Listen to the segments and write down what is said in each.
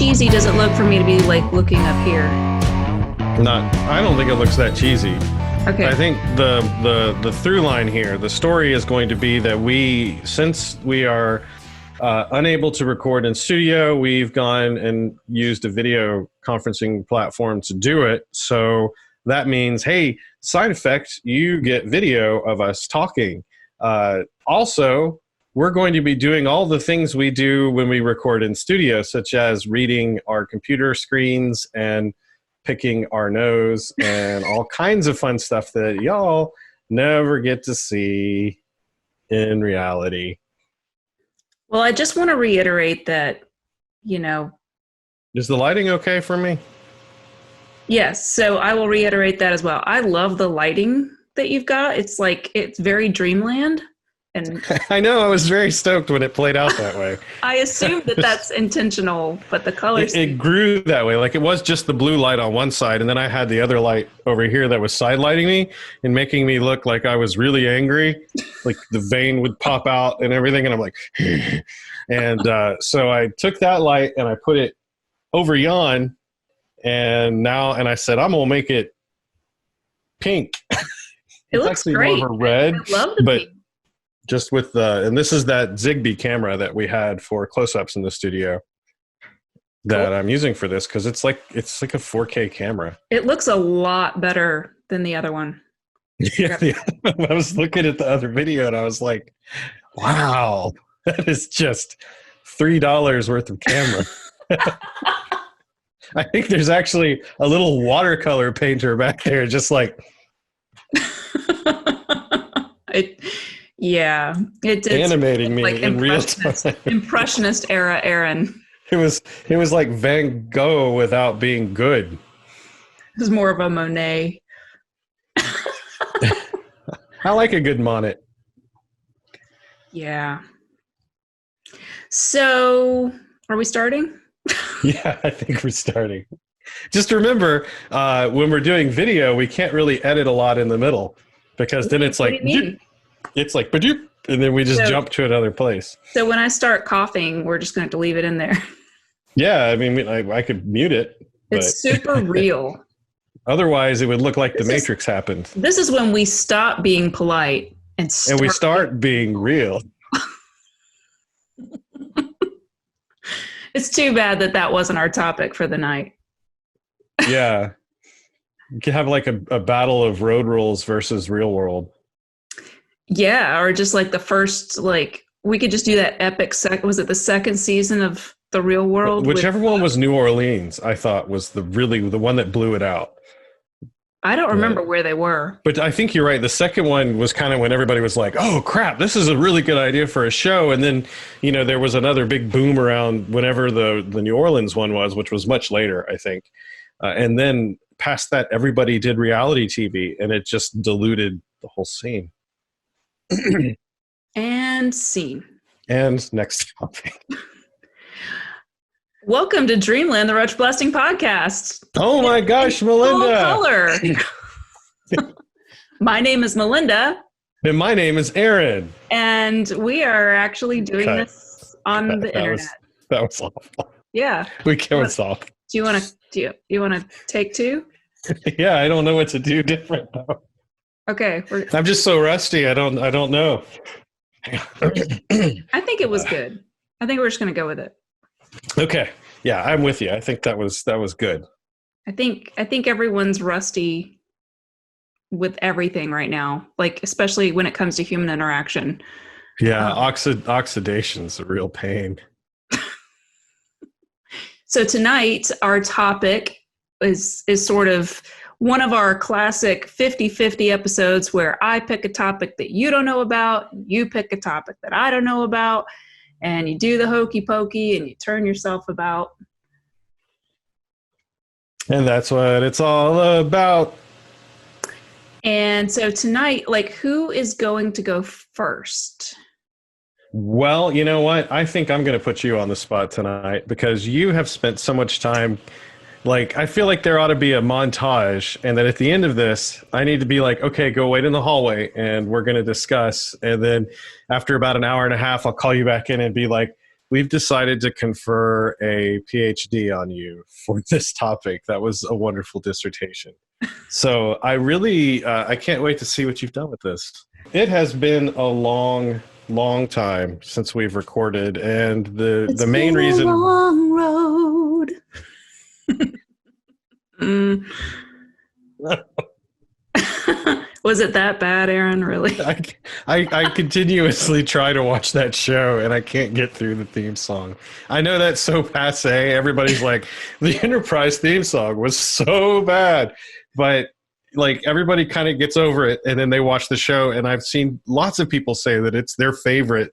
cheesy does it look for me to be like looking up here? I don't think it looks that cheesy. Okay. I think the through line here, the story is going to be that since we are unable to record in studio, we've gone and used a video conferencing platform to do it. So that means, hey, side effect, you get video of us talking. Also, we're going to be doing all the things we do when we record in studio, such as reading our computer screens and picking our nose and all kinds of fun stuff that y'all never get to see in reality. Well, I just want to reiterate that, Is the lighting okay for me? Yes. So I will reiterate that as well. I love the lighting that you've got. It's very Dreamland. And I know, I was very stoked when it played out that way. I assume that that's intentional, but the colors... It grew that way. Like, it was just the blue light on one side, and then I had the other light over here that was side lighting me and making me look like I was really angry. Like, the vein would pop out and everything, and I'm like... and so I took that light and I put it over yon, and I said, I'm going to make it pink. It looks great. More of a red, I love the pink. Just with and this is that Zigbee camera that we had for close-ups in the studio that I'm using for this, because it's like a 4K camera. It looks a lot better than the other one. Yeah, I was looking at the other video and I was like, wow, that is just $3 worth of camera. I think there's actually a little watercolor painter back there just like... Yeah, it's animating me like in real time. Impressionist era Aaron. It was like Van Gogh without being good. It was more of a Monet. I like a good Monet. Yeah. So, are we starting? Yeah, I think we're starting. Just remember, when we're doing video, we can't really edit a lot in the middle, because then it's like... It's like, and then we just jump to another place. So when I start coughing, we're just going to have to leave it in there. Yeah, I mean, I could mute it. It's super real. Otherwise, it would look like The Matrix happened. This is when we stop being polite and we start being real. It's too bad that wasn't our topic for the night. Yeah. You could have like a battle of road rules versus real world. Yeah, or just like the first, we could just do that epic was it the second season of The Real World? Whichever one was New Orleans, I thought was the one that blew it out. I don't remember where they were. But I think you're right. The second one was kind of when everybody was like, oh, crap, this is a really good idea for a show. And then, there was another big boom around whenever the New Orleans one was, which was much later, I think. And then past that, everybody did reality TV, and it just diluted the whole scene. And scene. And next topic. Welcome to Dreamland, the Roach Blasting Podcast. Oh my gosh, Melinda. Color. My name is Melinda. And my name is Aaron. And we are actually doing this on the internet. That was awful. Yeah. We can't off. Do you want to take two? Yeah, I don't know what to do different though. Okay. I'm just so rusty. I don't know. I think it was good. I think we're just going to go with it. Okay. Yeah, I'm with you. I think that was good. I think everyone's rusty with everything right now, like especially when it comes to human interaction. Yeah, oxidation's a real pain. So tonight our topic is sort of one of our classic 50-50 episodes where I pick a topic that you don't know about, you pick a topic that I don't know about, and you do the hokey pokey and you turn yourself about. And that's what it's all about. And so tonight, who is going to go first? Well, you know what? I think I'm going to put you on the spot tonight because you have spent so much time. I feel like there ought to be a montage, and that at the end of this, I need to be like, okay, go wait in the hallway, and we're going to discuss. And then after about an hour and a half, I'll call you back in and be like, we've decided to confer a PhD on you for this topic. That was a wonderful dissertation. So I really, I can't wait to see what you've done with this. It has been a long time since we've recorded, and the main reason. A long road. Was it that bad, Aaron? Really? I continuously try to watch that show, and I can't get through the theme song. I know that's so passe. Everybody's like, the Enterprise theme song was so bad, but like everybody kind of gets over it, and then they watch the show. And I've seen lots of people say that it's their favorite.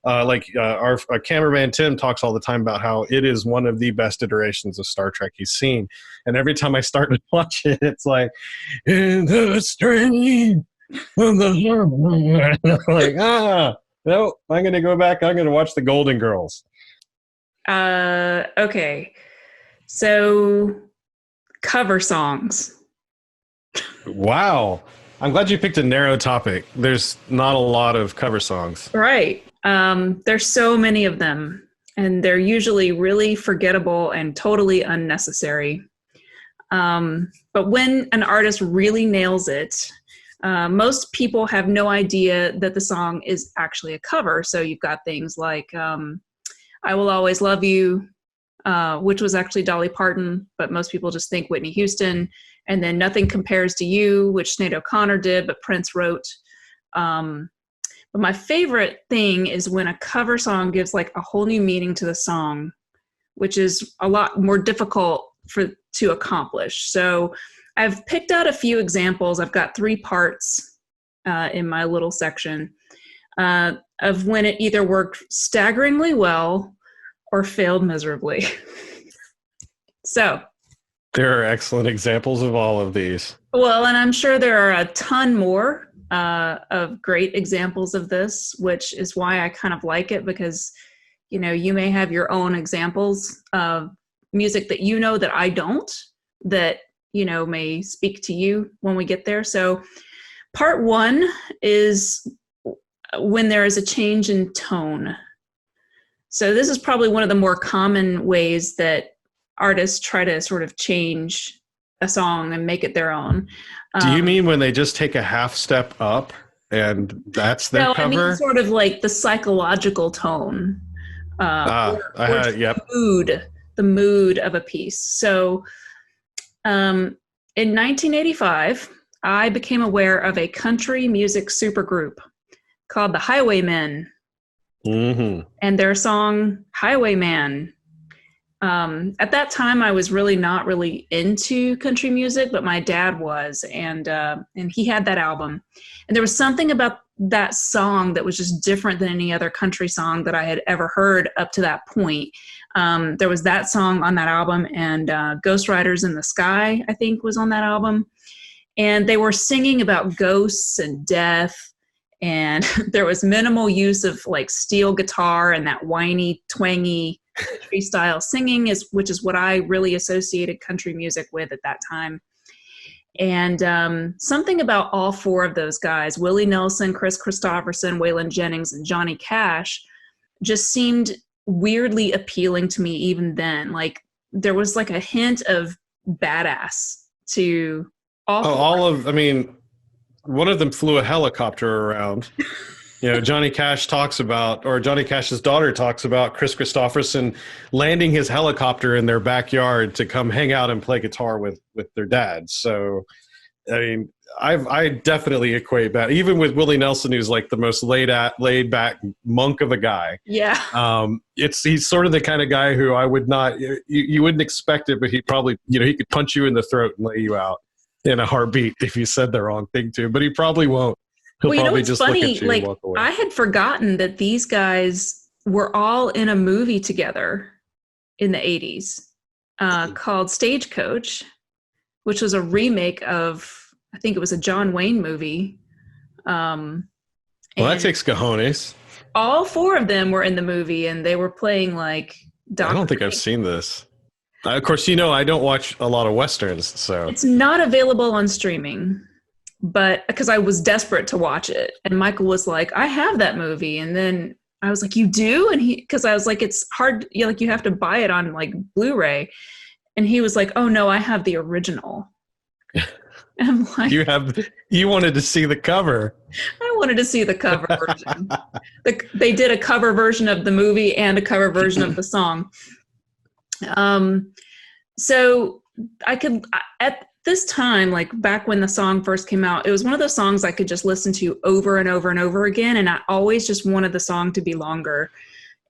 Our cameraman Tim talks all the time about how it is one of the best iterations of Star Trek he's seen. And every time I start to watch it, it's like, in the stream of the like, no, I'm going to go back. I'm going to watch the Golden Girls. Okay. So, cover songs. Wow. I'm glad you picked a narrow topic. There's not a lot of cover songs. Right. There's so many of them, and they're usually really forgettable and totally unnecessary. But when an artist really nails it, most people have no idea that the song is actually a cover. So you've got things like I Will Always Love You, which was actually Dolly Parton, but most people just think Whitney Houston. And then Nothing Compares to You, which Sinead O'Connor did, but Prince wrote. But my favorite thing is when a cover song gives like a whole new meaning to the song, which is a lot more difficult to accomplish. So I've picked out a few examples. I've got 3 parts in my little section of when it either worked staggeringly well or failed miserably. So there are excellent examples of all of these. Well, and I'm sure there are a ton more of great examples of this, which is why I kind of like it, because, you know, you may have your own examples of music that you know that I don't, that, you know, may speak to you when we get there. So part 1 is when there is a change in tone. So this is probably one of the more common ways that artists try to sort of change a song and make it their own. Do you mean when they just take a half step up and that's their cover? No, I mean sort of like the psychological tone. Yep. The mood of a piece. So in 1985, I became aware of a country music supergroup called the Highwaymen. Mm-hmm. And their song Highwayman. At that time, I was really not really into country music, but my dad was, and he had that album. And there was something about that song that was just different than any other country song that I had ever heard up to that point. There was that song on that album, and Ghost Riders in the Sky, I think, was on that album. And they were singing about ghosts and death, and there was minimal use of like steel guitar and that whiny, twangy freestyle singing, which is what I really associated country music with at that time. And something about all 4 of those guys, Willie Nelson, Chris Christopherson, Waylon Jennings, and Johnny Cash, just seemed weirdly appealing to me even then. Like there was like a hint of badass to all. One of them flew a helicopter around. You know, Johnny Cash's daughter talks about Chris Christopherson landing his helicopter in their backyard to come hang out and play guitar with their dad. So, I mean, I definitely equate that. Even with Willie Nelson, who's like the most laid back monk of a guy. Yeah. He's sort of the kind of guy who I would not, you wouldn't expect it, but he probably, you know, he could punch you in the throat and lay you out in a heartbeat if you said the wrong thing to him, but he probably won't. He'll probably just funny, look at you and walk away. I had forgotten that these guys were all in a movie together in the 80s called Stagecoach, which was a remake of, I think it was a John Wayne movie. Well, that takes cojones. All 4 of them were in the movie, and they were playing like I don't think I've seen this. Of course, you know, I don't watch a lot of Westerns, so. It's not available on streaming. But because I was desperate to watch it, and Michael was like, I have that movie. And then I was like, you do? And because I was like, it's hard, like you have to buy it on like Blu-ray. And he was like, oh no, I have the original. And I'm like, you wanted to see the cover. I wanted to see the cover version. They did a cover version of the movie and a cover version of the song. So at this time, like back when the song first came out, it was one of those songs I could just listen to over and over and over again. And I always just wanted the song to be longer.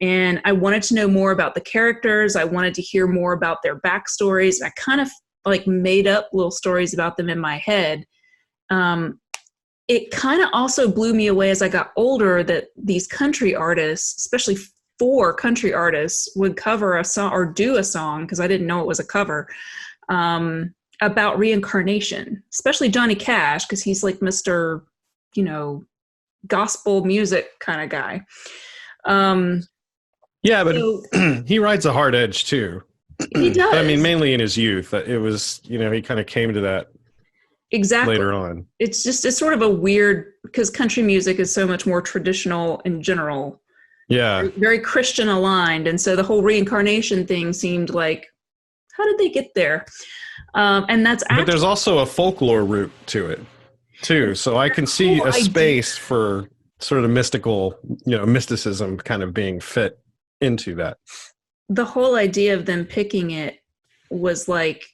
And I wanted to know more about the characters. I wanted to hear more about their backstories. I kind of like made up little stories about them in my head. It kind of also blew me away as I got older that these country artists, especially 4 country artists, would cover a song or do a song, because I didn't know it was a cover, about reincarnation, especially Johnny Cash, because he's like Mr., gospel music kind of guy. Yeah, but he rides a hard edge too. He does. I mean, mainly in his youth. It was, he kind of came to that exactly later on. It's sort of a weird, because country music is so much more traditional in general. Yeah. Very Christian aligned. And so the whole reincarnation thing seemed like, how did they get there? And that's but there's also a folklore root to it too. So I can see a space for sort of mystical, mysticism kind of being fit into that. The whole idea of them picking it was like,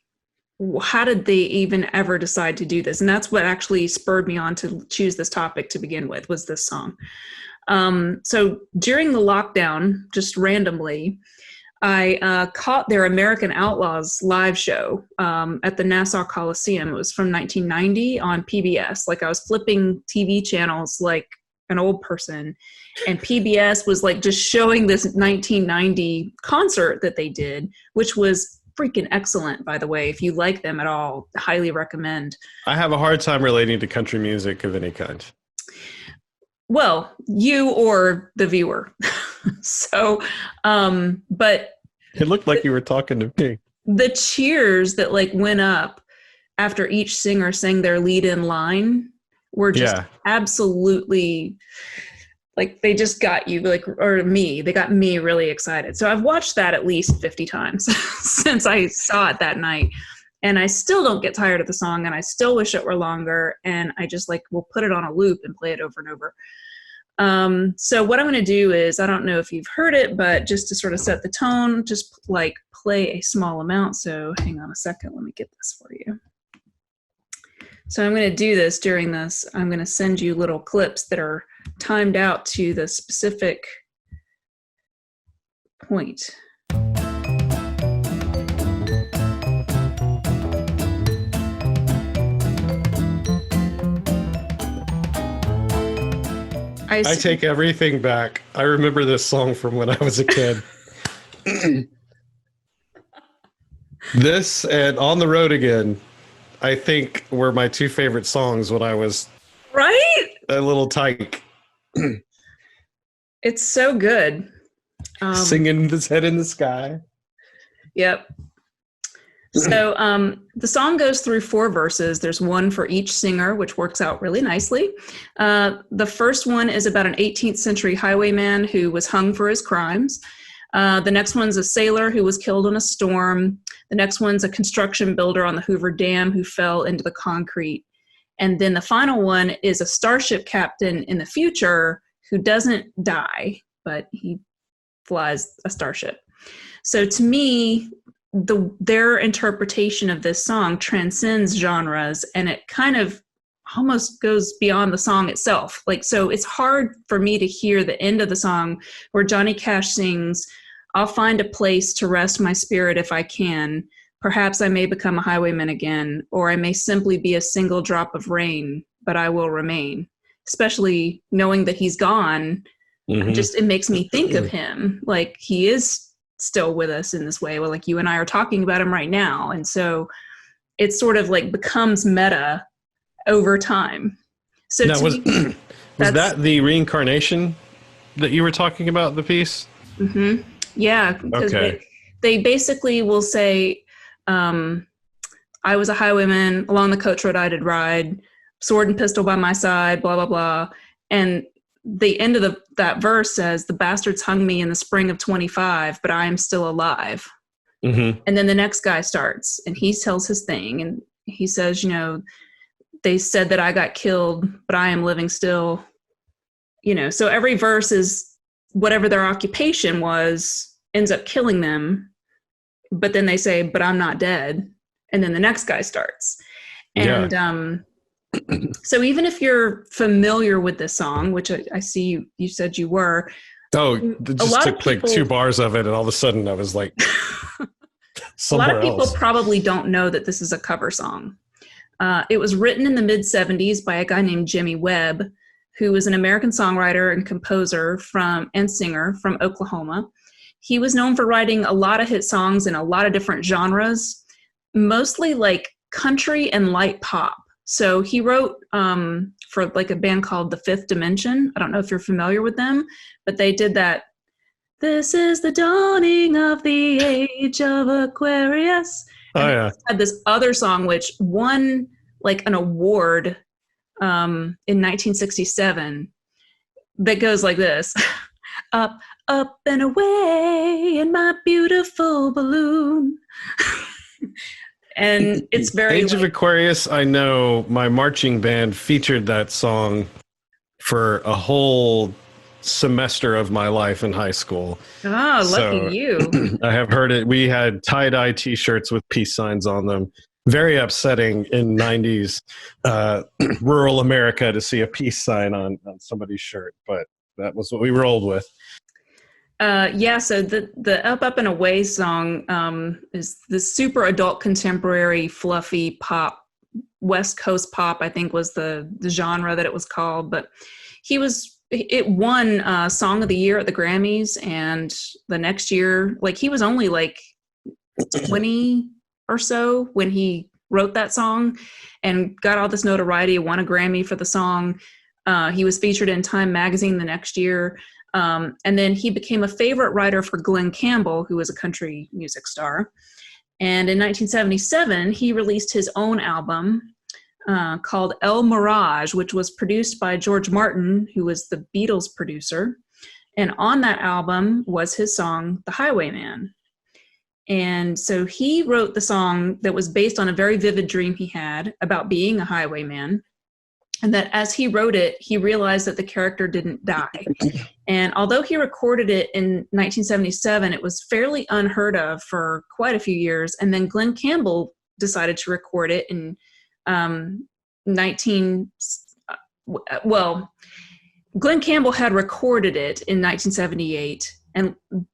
how did they even ever decide to do this? And that's what actually spurred me on to choose this topic to begin with, was this song. So during the lockdown, just randomly, I caught their American Outlaws live show at the Nassau Coliseum. It was from 1990 on PBS. Like I was flipping TV channels like an old person, and PBS was like just showing this 1990 concert that they did, which was freaking excellent, by the way. If you like them at all, highly recommend. I have a hard time relating to country music of any kind. Well, you or the viewer. So, but it looked like you were talking to me. The cheers that like went up after each singer sang their lead-in line were just absolutely, like, they just got you, like, or me, they got me really excited. So I've watched that at least 50 times since I saw it that night. And I still don't get tired of the song, and I still wish it were longer. And I just like will put it on a loop and play it over and over. So what I'm going to do is, I don't know if you've heard it, but just to sort of set the tone, just like play a small amount. So hang on a second. Let me get this for you. So I'm going to do this during this. I'm going to send you little clips that are timed out to the specific point. I take everything back. I remember this song from when I was a kid. This and On the Road Again, I think, were my 2 favorite songs when I was a little tyke. It's so good. Singing This Head in the Sky. Yep. So the song goes through 4 verses. There's one for each singer, which works out really nicely. The first one is about an 18th century highwayman who was hung for his crimes. The next one's a sailor who was killed in a storm. The next one's a construction builder on the Hoover Dam who fell into the concrete. And then the final one is a starship captain in the future who doesn't die, but he flies a starship. So to me, their interpretation of this song transcends genres, and it kind of almost goes beyond the song itself. Like, so it's hard for me to hear the end of the song where Johnny Cash sings, "I'll find a place to rest my spirit if I can. Perhaps I may become a highwayman again, or I may simply be a single drop of rain, but I will remain." Especially knowing that he's gone, it makes me think of him. Like, he is still with us in this way. Well, like you and I are talking about him right now. And so it sort of like becomes meta over time. So now, was that the reincarnation that you were talking about, the piece? Mm-hmm. Yeah. Because they basically will say, I was a highwayman, along the coach road I did ride, sword and pistol by my side, blah, blah, blah. And the end of that verse says, "The bastards hung me in the spring of 25, but I am still alive." Mm-hmm. And then the next guy starts and he tells his thing. And he says, they said that I got killed, but I am living still. So every verse is whatever their occupation was ends up killing them. But then they say, "But I'm not dead." And then the next guy starts. And so even if you're familiar with this song, which I see you said you were. Oh, it just took like 2 bars of it, and all of a sudden I was like somewhere else. A lot of people else. probably don't know that this is a cover song. It was written in the mid-'70s by a guy named Jimmy Webb, who was an American songwriter and composer and singer from Oklahoma. He was known for writing a lot of hit songs in a lot of different genres, mostly like country and light pop. So he wrote for like a band called The Fifth Dimension. I don't know if you're familiar with them, but they did that. "This is the dawning of the age of Aquarius." And yeah. had this other song which won like an award in 1967 that goes like this. "Up, up and away in my beautiful balloon." And it's very Age of Aquarius. I know my marching band featured that song for a whole semester of my life in high school. Oh, lucky you. I have heard it. We had tie-dye t-shirts with peace signs on them. Very upsetting in 90s rural America to see a peace sign on somebody's shirt, but that was what we rolled with. So the Up, Up and Away song is the super adult contemporary fluffy pop, West Coast pop, I think was the genre that it was called. But it won Song of the Year at the Grammys, and the next year, like he was only like 20 or so when he wrote that song and got all this notoriety, won a Grammy for the song. He was featured in Time magazine the next year. And then he became a favorite writer for Glenn Campbell, who was a country music star. And in 1977, he released his own album called El Mirage, which was produced by George Martin, who was the Beatles producer. And on that album was his song, The Highwayman. And so he wrote the song that was based on a very vivid dream he had about being a highwayman. And that as he wrote it, he realized that the character didn't die. And although he recorded it in 1977, it was fairly unheard of for quite a few years. And then Glenn Campbell decided to record it in Glenn Campbell had recorded it in 1978.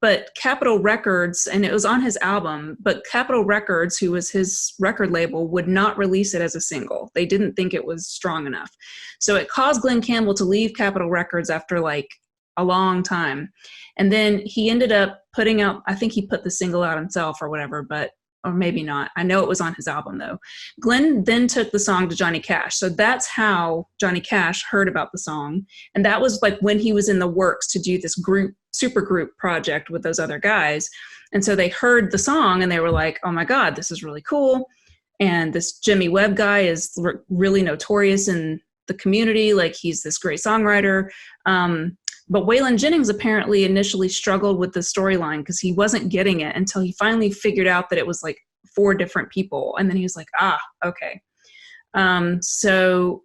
But Capitol Records, and it was on his album, but Capitol Records, who was his record label, would not release it as a single. They didn't think it was strong enough. So it caused Glenn Campbell to leave Capitol Records after like a long time. And then he ended up putting out, I think he put the single out himself or whatever, or maybe not. I know it was on his album though. Glenn then took the song to Johnny Cash. So that's how Johnny Cash heard about the song. And that was like when he was in the works to do this supergroup project with those other guys. And so they heard the song and they were like, oh my God, this is really cool. And this Jimmy Webb guy is really notorious in the community. Like he's this great songwriter. But Waylon Jennings apparently initially struggled with the storyline because he wasn't getting it until he finally figured out that it was like 4 different people. And then he was like, okay. So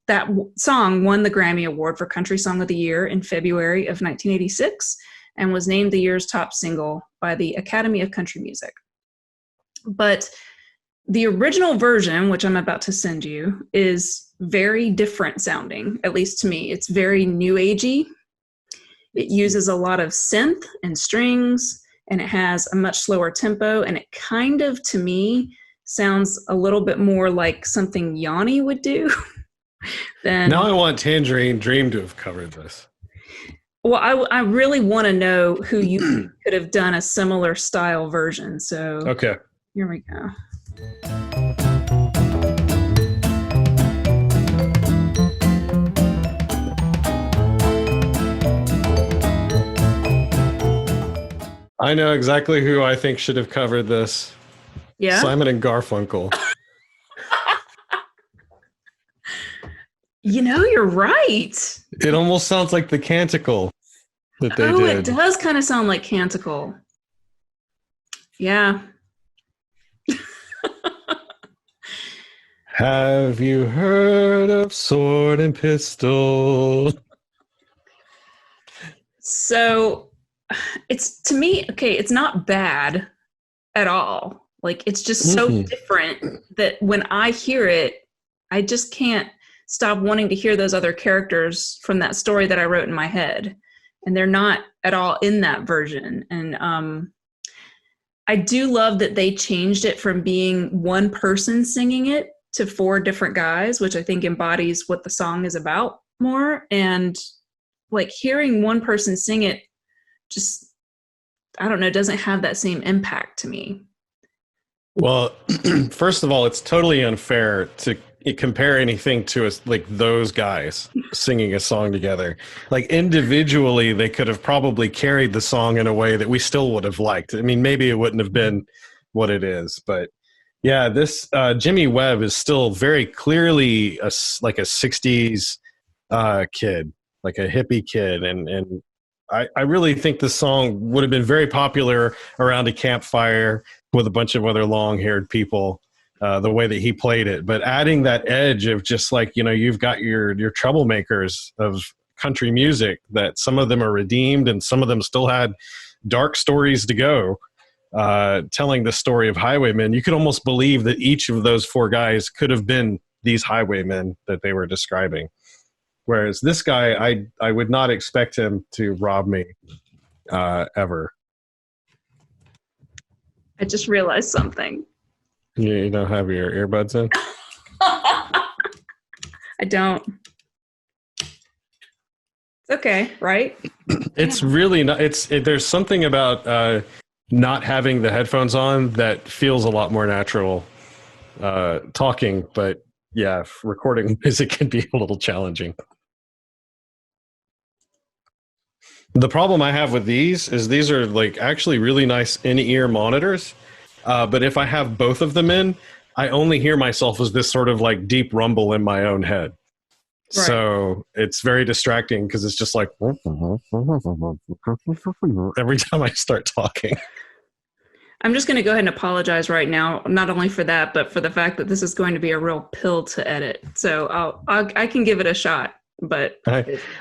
that song won the Grammy Award for Country Song of the Year in February of 1986 and was named the year's top single by the Academy of Country Music. But the original version, which I'm about to send you, is very different sounding, at least to me. It's very new agey. It uses a lot of synth and strings, and it has a much slower tempo, and it kind of, to me, sounds a little bit more like something Yanni would do. Now I want Tangerine Dream to have covered this. Well, I really want to know who you could have done a similar style version. So okay, here we go. I know exactly who I think should have covered this. Yeah, Simon and Garfunkel. You're right. It almost sounds like the canticle that they Oh, did. it does kind of sound like Canticle. Yeah. Have you heard of Sword and Pistol? So it's, to me, okay, it's not bad at all. Like, it's just so different that when I hear it, I just can't stop wanting to hear those other characters from that story that I wrote in my head. And they're not at all in that version. And I do love that they changed it from being one person singing it to 4 different guys, which I think embodies what the song is about more. And like hearing one person sing it just, I don't know, doesn't have that same impact to me. Well, first of all, it's totally unfair to compare anything to us like those guys singing a song together. Like individually, they could have probably carried the song in a way that we still would have liked. I mean, maybe it wouldn't have been what it is, but yeah, this Jimmy Webb is still very clearly like a 60s kid, like a hippie kid. And I really think this song would have been very popular around a campfire with a bunch of other long-haired people, the way that he played it. But adding that edge of just like, you've got your troublemakers of country music, that some of them are redeemed and some of them still had dark stories to go, telling the story of highwaymen. You could almost believe that each of those 4 guys could have been these highwaymen that they were describing. Whereas this guy, I would not expect him to rob me ever. I just realized something. You don't have your earbuds in? I don't. It's okay, right? It's really not. There's something about not having the headphones on that feels a lot more natural talking. But yeah, recording music can be a little challenging. The problem I have with these is these are like actually really nice in-ear monitors. But if I have both of them in, I only hear myself as this sort of like deep rumble in my own head. Right. So it's very distracting because it's just like every time I start talking. I'm just going to go ahead and apologize right now, not only for that, but for the fact that this is going to be a real pill to edit. So I can give it a shot. But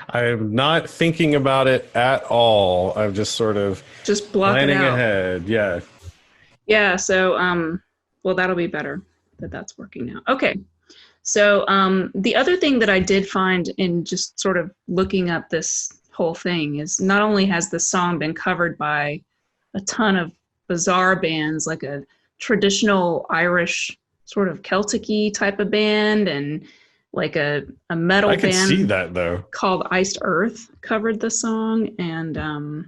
I'm not thinking about it at all. I'm just sort of just planning ahead. Yeah. Yeah. So, well, that'll be better that that's working now. Okay. So, the other thing that I did find in just sort of looking up this whole thing is not only has this song been covered by a ton of bizarre bands, like a traditional Irish sort of Celtic-y type of band, and like a metal band. I can see that though. Called Iced Earth covered the song. And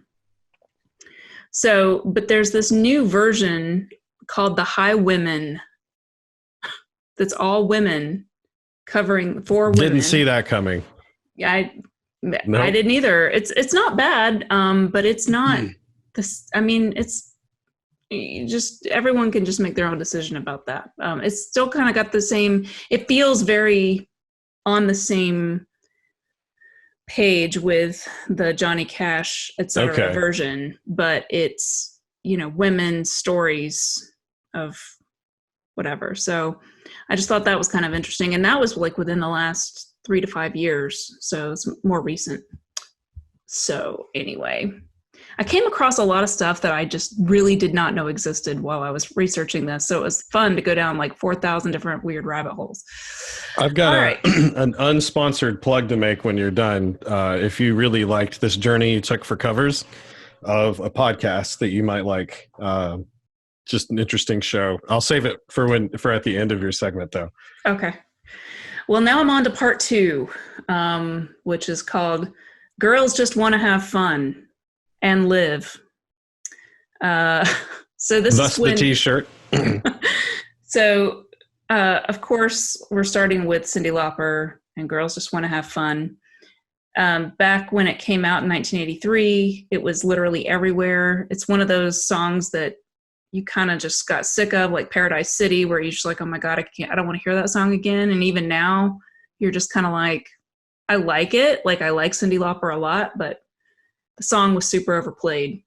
so, but there's this new version called the Highwaymen that's all women covering 4 women. Didn't see that coming. Yeah, I didn't either. It's not bad, but it's not this. I mean, it's just everyone can just make their own decision about that. It's still kind of got the same. It feels very on the same page with the Johnny Cash, etc. version, but it's women's stories of whatever. So I just thought that was kind of interesting, and that was like within the last 3 to 5 years, so it's more recent. So anyway, I came across a lot of stuff that I just really did not know existed while I was researching this. So it was fun to go down like 4,000 different weird rabbit holes. I've got an unsponsored plug to make when you're done. If you really liked this journey you took for covers of a podcast that you might like, just an interesting show. I'll save it for at the end of your segment though. Okay. Well, now I'm on to part 2, which is called Girls Just Want to Have Fun and Live. So this Thus is when, the t-shirt. So, of course, we're starting with Cyndi Lauper and Girls Just Want to Have Fun. Back when it came out in 1983, it was literally everywhere. It's one of those songs that you kind of just got sick of, like Paradise City, where you're just like, oh my God, I don't want to hear that song again. And even now, you're just kind of like, I like it. Like, I like Cyndi Lauper a lot, but the song was super overplayed.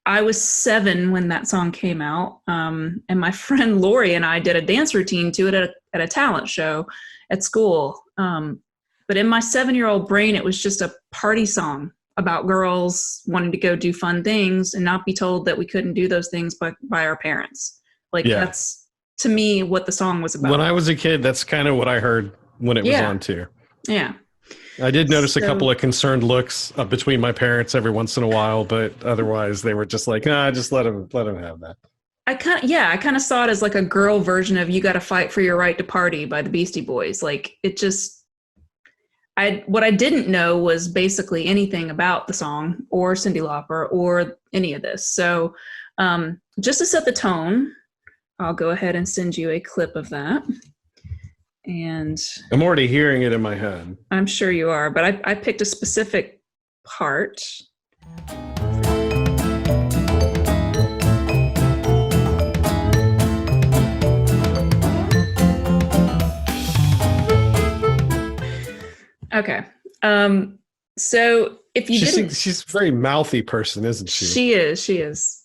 I was 7 when that song came out, and my friend Lori and I did a dance routine to it at a talent show at school. But in my 7-year-old brain, it was just a party song about girls wanting to go do fun things and not be told that we couldn't do those things by our parents. Like, that's, to me, what the song was about. When I was a kid, that's kind of what I heard when it was on too. Yeah. I did notice a couple of concerned looks between my parents every once in a while, but otherwise they were just like, just let him have that. I kind of saw it as like a girl version of "You Gotta Fight for Your Right to Party" by the Beastie Boys. Like, it just, what I didn't know was basically anything about the song or Cyndi Lauper or any of this. So just to set the tone, I'll go ahead and send you a clip of that. And I'm already hearing it in my head. I'm sure you are, but I picked a specific part. Okay. So if you she's a very mouthy person, isn't she? She is.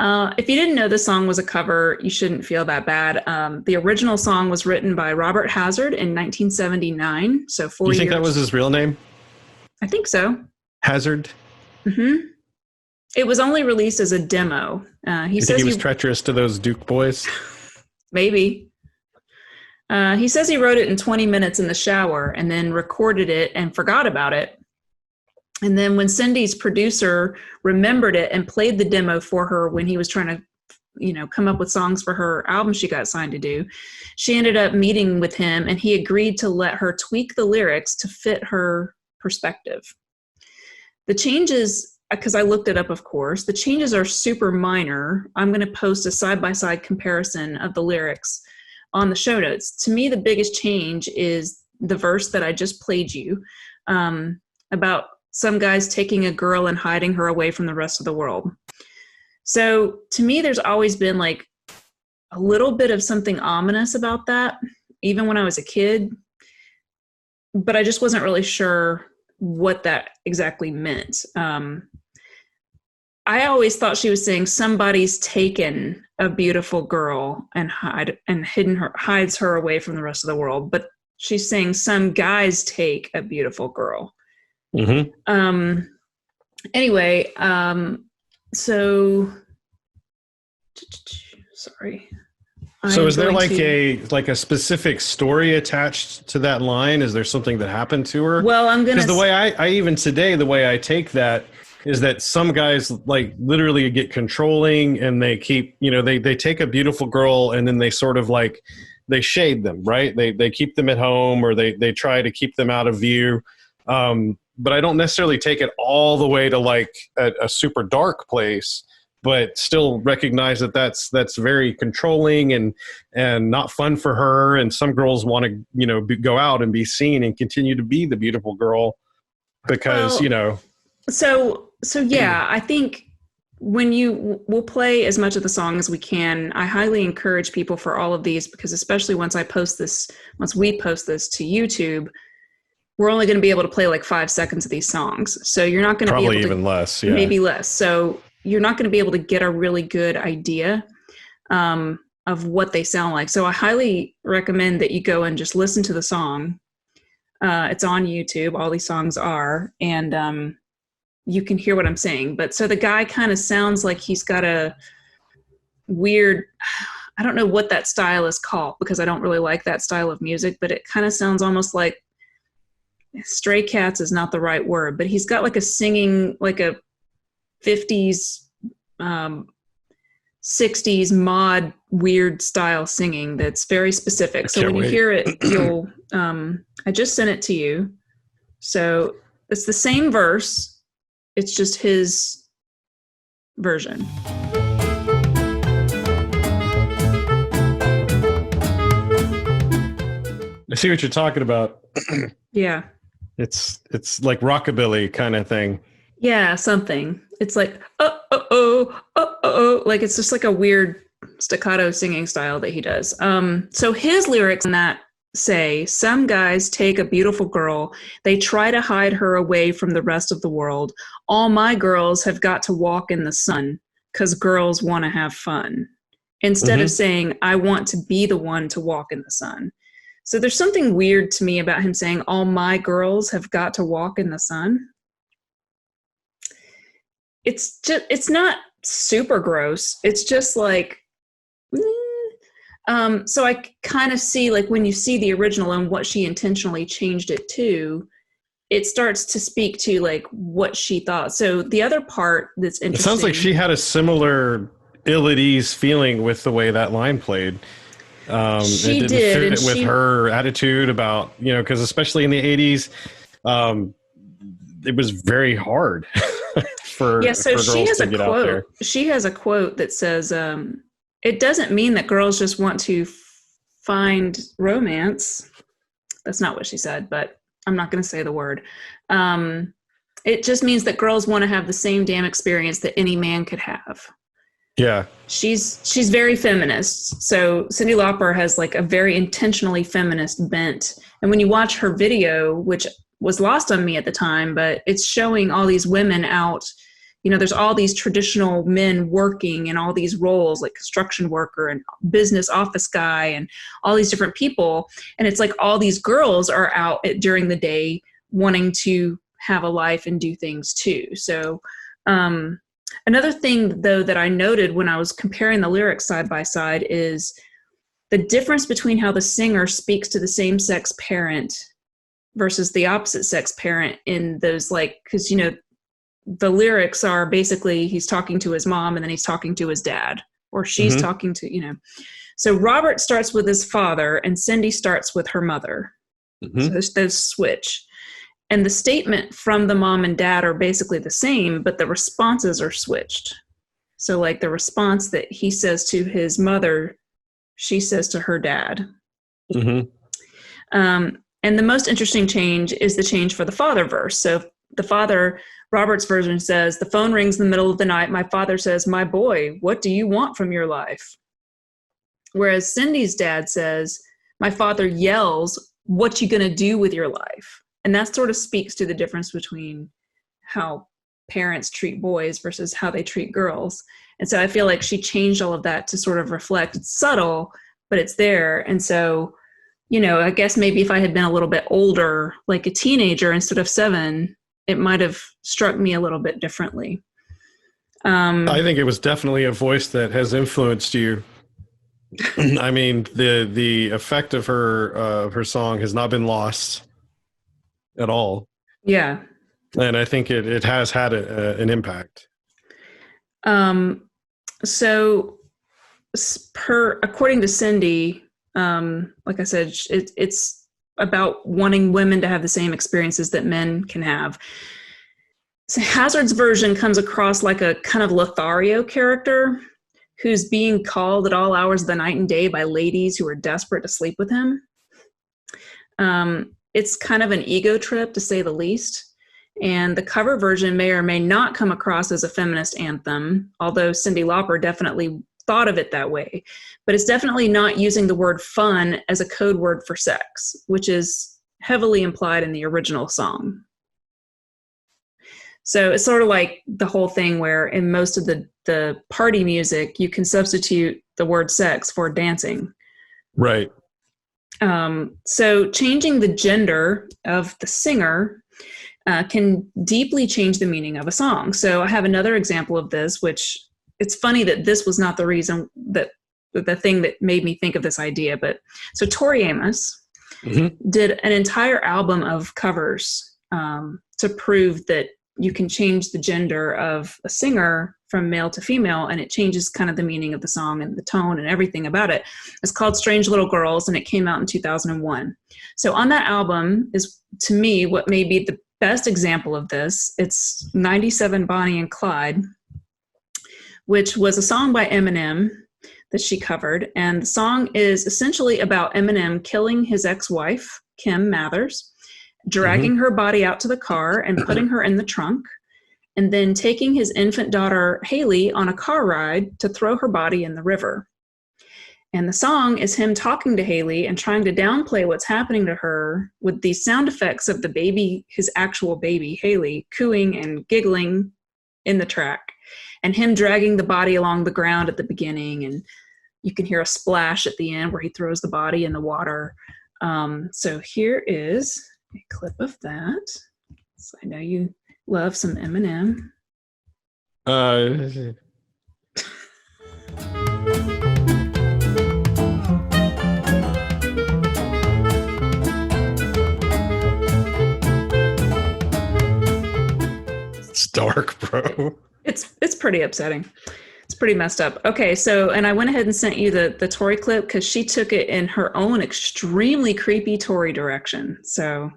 If you didn't know the song was a cover, you shouldn't feel that bad. The original song was written by Robert Hazard in 1979. So 4 years. You think that was his real name? I think so. Hazard? Mm-hmm. It was only released as a demo. He says he was treacherous to those Duke boys? Maybe. He says he wrote it in 20 minutes in the shower and then recorded it and forgot about it. And then when Cyndi's producer remembered it and played the demo for her when he was trying to, come up with songs for her album she got signed to do, she ended up meeting with him and he agreed to let her tweak the lyrics to fit her perspective. The changes, because I looked it up, of course, the changes are super minor. I'm going to post a side-by-side comparison of the lyrics on the show notes. To me, the biggest change is the verse that I just played you about some guys taking a girl and hiding her away from the rest of the world. So to me, there's always been like a little bit of something ominous about that, even when I was a kid, but I just wasn't really sure what that exactly meant. I always thought she was saying somebody's taken a beautiful girl and hides her away from the rest of the world, but she's saying some guys take a beautiful girl. Mm-hmm. Anyway, so sorry. So is there like a specific story attached to that line? Is there something that happened to her? Well, I'm gonna, because the way I even today, the way I take that is that some guys like literally get controlling and they keep, they take a beautiful girl and then they sort of like, they shade them, right? They keep them at home or they try to keep them out of view. But I don't necessarily take it all the way to like a super dark place, but still recognize that that's very controlling and not fun for her. And some girls want to, go out and be seen and continue to be the beautiful girl because, So yeah, I think we'll play as much of the song as we can. I highly encourage people for all of these because especially once we post this to YouTube, we're only going to be able to play like 5 seconds of these songs. So you're not going to be able to, even less, yeah. Maybe less. So you're not going to be able to get a really good idea of what they sound like. So I highly recommend that you go and just listen to the song. It's on YouTube. All these songs are, and you can hear what I'm saying. But so the guy kind of sounds like he's got a weird, I don't know what that style is called because I don't really like that style of music, but it kind of sounds almost like Stray Cats is not the right word, but he's got like a singing, like a 50s, 60s mod weird style singing that's very specific. So when you hear it, you'll, I just sent it to you. So it's the same verse. It's just his version. I see what you're talking about. Yeah. It's like rockabilly kind of thing. Yeah, something. It's like, oh. Like it's just like a weird staccato singing style that he does. So his lyrics in that say, some guys take a beautiful girl, they try to hide her away from the rest of the world. All my girls have got to walk in the sun because girls want to have fun. Instead of saying, I want to be the one to walk in the sun. So there's something weird to me about him saying, all my girls have got to walk in the sun. It's not super gross. It's just like, so I kind of see, like, when you see the original and what she intentionally changed it to, it starts to speak to like what she thought. So the other part that's interesting. It sounds like she had a similar ill at ease feeling with the way that line played. She it didn't did, fit with her attitude about, because especially in the 80s, it was very hard for girls to get out there. She has a quote that says, it doesn't mean that girls just want to find romance. That's not what she said, but I'm not going to say the word. It just means that girls want to have the same damn experience that any man could have. Yeah. She's very feminist. So Cyndi Lauper has like a very intentionally feminist bent. And when you watch her video, which was lost on me at the time, but it's showing all these women out, there's all these traditional men working in all these roles, like construction worker and business office guy and all these different people. And it's like all these girls are out during the day wanting to have a life and do things too. So, another thing, though, that I noted when I was comparing the lyrics side by side is the difference between how the singer speaks to the same-sex parent versus the opposite-sex parent in those, like, because, the lyrics are basically he's talking to his mom and then he's talking to his dad, or she's talking to, So Robert starts with his father and Cyndi starts with her mother. So those switch. And the statement from the mom and dad are basically the same, but the responses are switched. So like the response that he says to his mother, she says to her dad. And the most interesting change is the change for the father verse. So the father, Robert's version says, the phone rings in the middle of the night. My father says, my boy, what do you want from your life? Whereas Cindy's dad says, my father yells, what you gonna do with your life? And that sort of speaks to the difference between how parents treat boys versus how they treat girls. And so I feel like she changed all of that to sort of reflect. It's subtle, but it's there. And so, I guess maybe if I had been a little bit older, like a teenager instead of 7, it might have struck me a little bit differently. I think it was definitely a voice that has influenced you. I mean, the effect of her song has not been lost at all. Yeah. And I think it has had an impact. So according to Cyndi, like I said, it's about wanting women to have the same experiences that men can have. So Hazard's version comes across like a kind of Lothario character who's being called at all hours of the night and day by ladies who are desperate to sleep with him. It's kind of an ego trip, to say the least. And the cover version may or may not come across as a feminist anthem, although Cyndi Lauper definitely thought of it that way. But it's definitely not using the word fun as a code word for sex, which is heavily implied in the original song. So it's sort of like the whole thing where in most of the party music, you can substitute the word sex for dancing. Right. So changing the gender of the singer can deeply change the meaning of a song. So I have another example of this, which it's funny that this was not the reason that the thing that made me think of this idea. But so Tori Amos did an entire album of covers to prove that you can change the gender of a singer from male to female, and it changes kind of the meaning of the song and the tone and everything about it. It's called Strange Little Girls, and it came out in 2001. So on that album is, to me, what may be the best example of this. It's 97 Bonnie and Clyde, which was a song by Eminem that she covered. And the song is essentially about Eminem killing his ex-wife, Kim Mathers, dragging her body out to the car and putting her in the trunk, and then taking his infant daughter, Haley, on a car ride to throw her body in the river. And the song is him talking to Haley and trying to downplay what's happening to her with these sound effects of the baby, his actual baby, Haley, cooing and giggling in the track, and him dragging the body along the ground at the beginning. And you can hear a splash at the end where he throws the body in the water. So here is a clip of that. So I know you love some Eminem. It's dark, bro. It's pretty upsetting. It's pretty messed up. Okay, so, and I went ahead and sent you the Tori clip because she took it in her own extremely creepy Tori direction. So.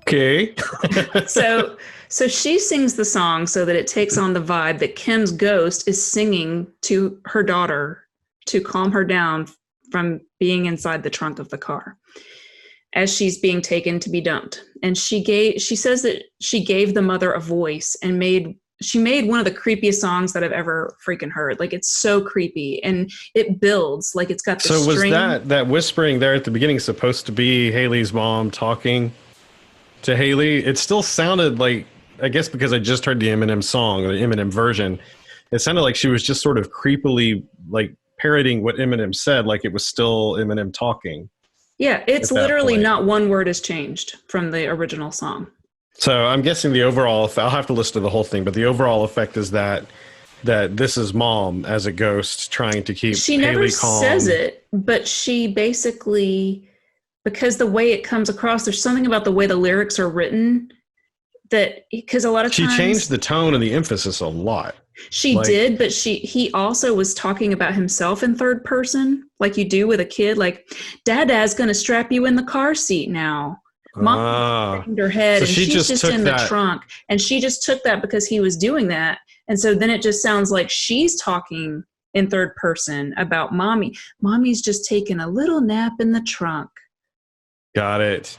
Okay. So she sings the song so that it takes on the vibe that Kim's ghost is singing to her daughter to calm her down from being inside the trunk of the car as she's being taken to be dumped. And she says that she gave the mother a voice and she made one of the creepiest songs that I've ever freaking heard. Like, it's so creepy and it builds, like it's got the So string. Was that whispering there at the beginning supposed to be Haley's mom talking to Haley? It still sounded like, I guess because I just heard the Eminem song, the Eminem version, it sounded like she was just sort of creepily like parroting what Eminem said, like it was still Eminem talking. Yeah, it's literally not one word has changed from the original song. So I'm guessing the overall, I'll have to listen to the whole thing, but the overall effect is that this is mom as a ghost trying to keep She Haley never calm. says it, but she basically, because the way it comes across, there's something about the way the lyrics are written that, because a lot of times she changed the tone and the emphasis a lot. She did, but he also was talking about himself in third person, like you do with a kid, like Dada's going to strap you in the car seat now. Mom banged her head, so and she's just in the trunk, and she just took that because he was doing that, and so then it just sounds like she's talking in third person about mommy. Mommy's just taking a little nap in the trunk. Got it.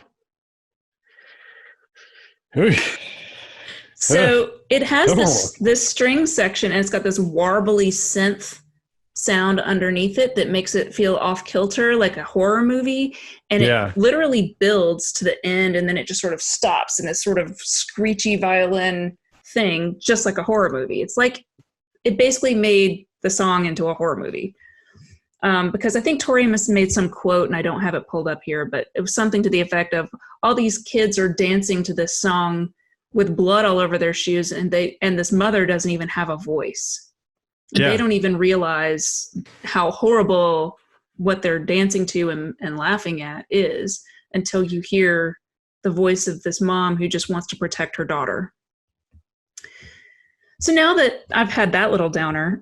So it has this string section, and it's got this warbly synth sound underneath it that makes it feel off kilter, like a horror movie. And it literally builds to the end, and then it just sort of stops in this sort of screechy violin thing, just like a horror movie. It's like it basically made the song into a horror movie. Because I think Tori must have made some quote, and I don't have it pulled up here, but it was something to the effect of, all these kids are dancing to this song with blood all over their shoes, and this mother doesn't even have a voice. Yeah. They don't even realize how horrible what they're dancing to and laughing at is until you hear the voice of this mom who just wants to protect her daughter. So now that I've had that little downer,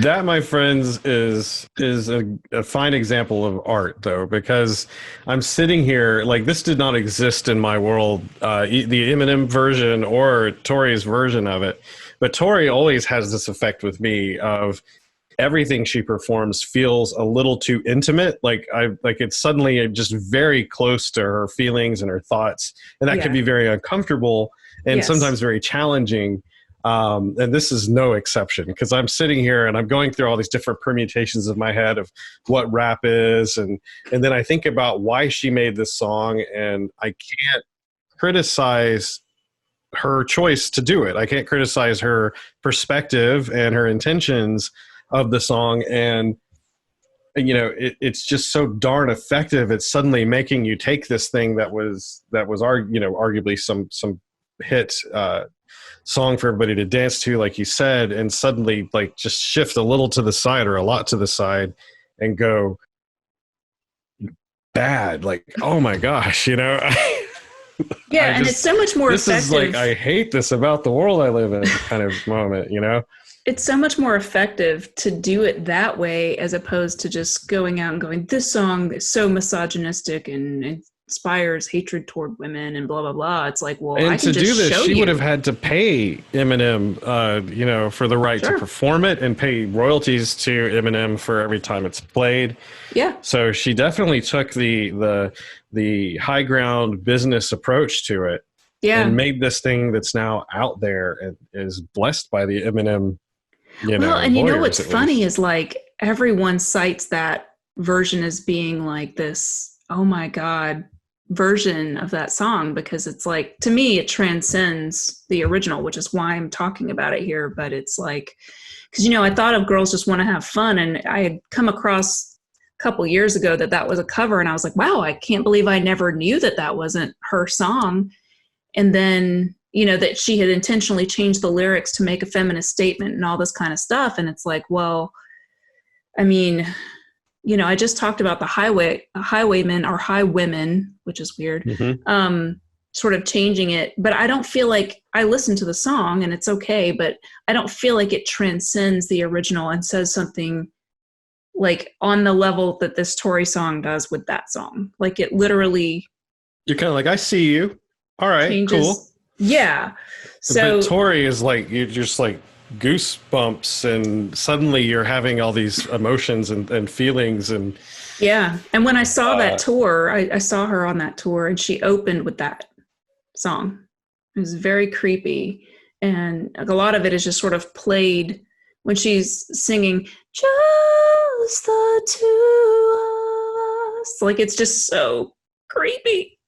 that, my friends, is a fine example of art, though, because I'm sitting here, like, this did not exist in my world, the Eminem version or Tori's version of it. But Tori always has this effect with me of everything she performs feels a little too intimate. Like it's suddenly just very close to her feelings and her thoughts. And that can be very uncomfortable and sometimes very challenging. And this is no exception, because I'm sitting here and I'm going through all these different permutations of my head of what rap is. And then I think about why she made this song, and I can't criticize her choice to do it. I can't criticize her perspective and her intentions of the song. And, you know, it's just so darn effective. It's suddenly making you take this thing that was arguably some hit, song for everybody to dance to, like you said, and suddenly like just shift a little to the side or a lot to the side and go bad. Like, oh my gosh, you know? And it's so much more effective. This is like, I hate this about the world I live in kind of moment, you know? It's so much more effective to do it that way as opposed to just going out and going, this song is so misogynistic and inspires hatred toward women and blah, blah, blah. It's like, well, and I can to just do this, show she you. would have had to pay Eminem, for the right to perform it and pay royalties to Eminem for every time it's played. Yeah. So she definitely took the high ground business approach to it. Yeah. and made this thing that's now out there and is blessed by the Eminem, Well, and you know what's lawyers, at funny least. is like everyone cites that version as being like this, oh my God, version of that song, because it's like, to me, it transcends the original, which is why I'm talking about it here. But it's like, because, I thought of Girls Just Want to Have Fun, and I had come across a couple years ago that was a cover, and I was like, wow, I can't believe I never knew that wasn't her song. And then, that she had intentionally changed the lyrics to make a feminist statement and all this kind of stuff. And it's like, well, I mean, I just talked about the highwaymen or highwomen, which is weird, sort of changing it. But I don't feel like, I listen to the song and it's okay, but I don't feel like it transcends the original and says something like on the level that this Tory song does with that song. Like it literally. You're kind of like, I see you. All right, changes. Cool. Yeah. So but Tory is like, you're just like goosebumps, and suddenly you're having all these emotions and feelings. And yeah. And when I saw that tour, I saw her on that tour, and she opened with that song. It was very creepy. And a lot of it is just sort of played when she's singing, just the two of us. Like, it's just so creepy.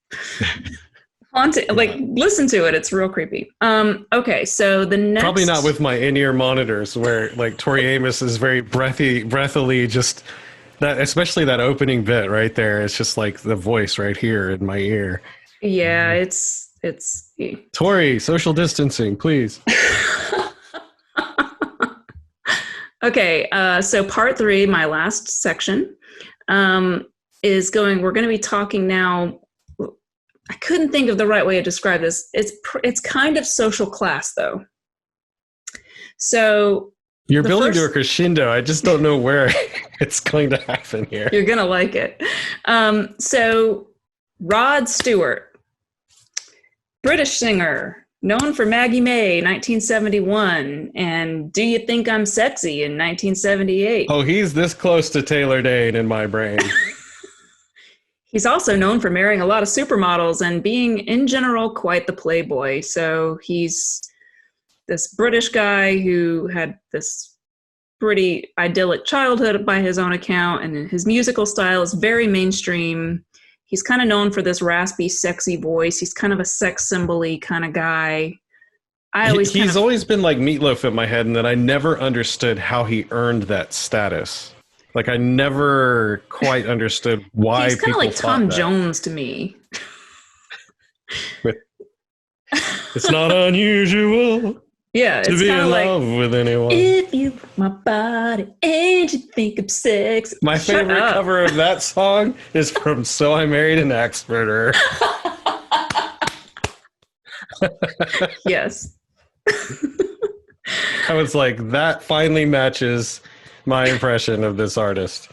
Haunting. Like, listen to it. It's real creepy. Okay, so the next... Probably not with my in-ear monitors, where like Tori Amos is very breathily just... that, especially that opening bit right there. It's just like the voice right here in my ear. Yeah, it's Tori, social distancing, please. Okay, so part 3, my last section, is going. We're going to be talking now. I couldn't think of the right way to describe this. It's kind of social class, though. So you're building to a crescendo. I just don't know where it's going to happen here. You're going to like it. So Rod Stewart, British singer, known for Maggie May, 1971, and Do You Think I'm Sexy in 1978. Oh, he's this close to Taylor Dayne in my brain. He's also known for marrying a lot of supermodels and being, in general, quite the playboy. So he's this British guy who had this pretty idyllic childhood by his own account, and his musical style is very mainstream. He's kind of known for this raspy, sexy voice. He's kind of a sex symbol-y kind of guy. He's always been like Meatloaf in my head, and that I never understood how he earned that status. Like, I never quite understood why he's kind of like Tom that. Jones to me. It's not unusual to be in love with anyone. If you put my body and you think I'm sexy. My favorite cover of that song is from So I Married an Axe Murderer. Yes. I was like, that finally matches my impression of this artist.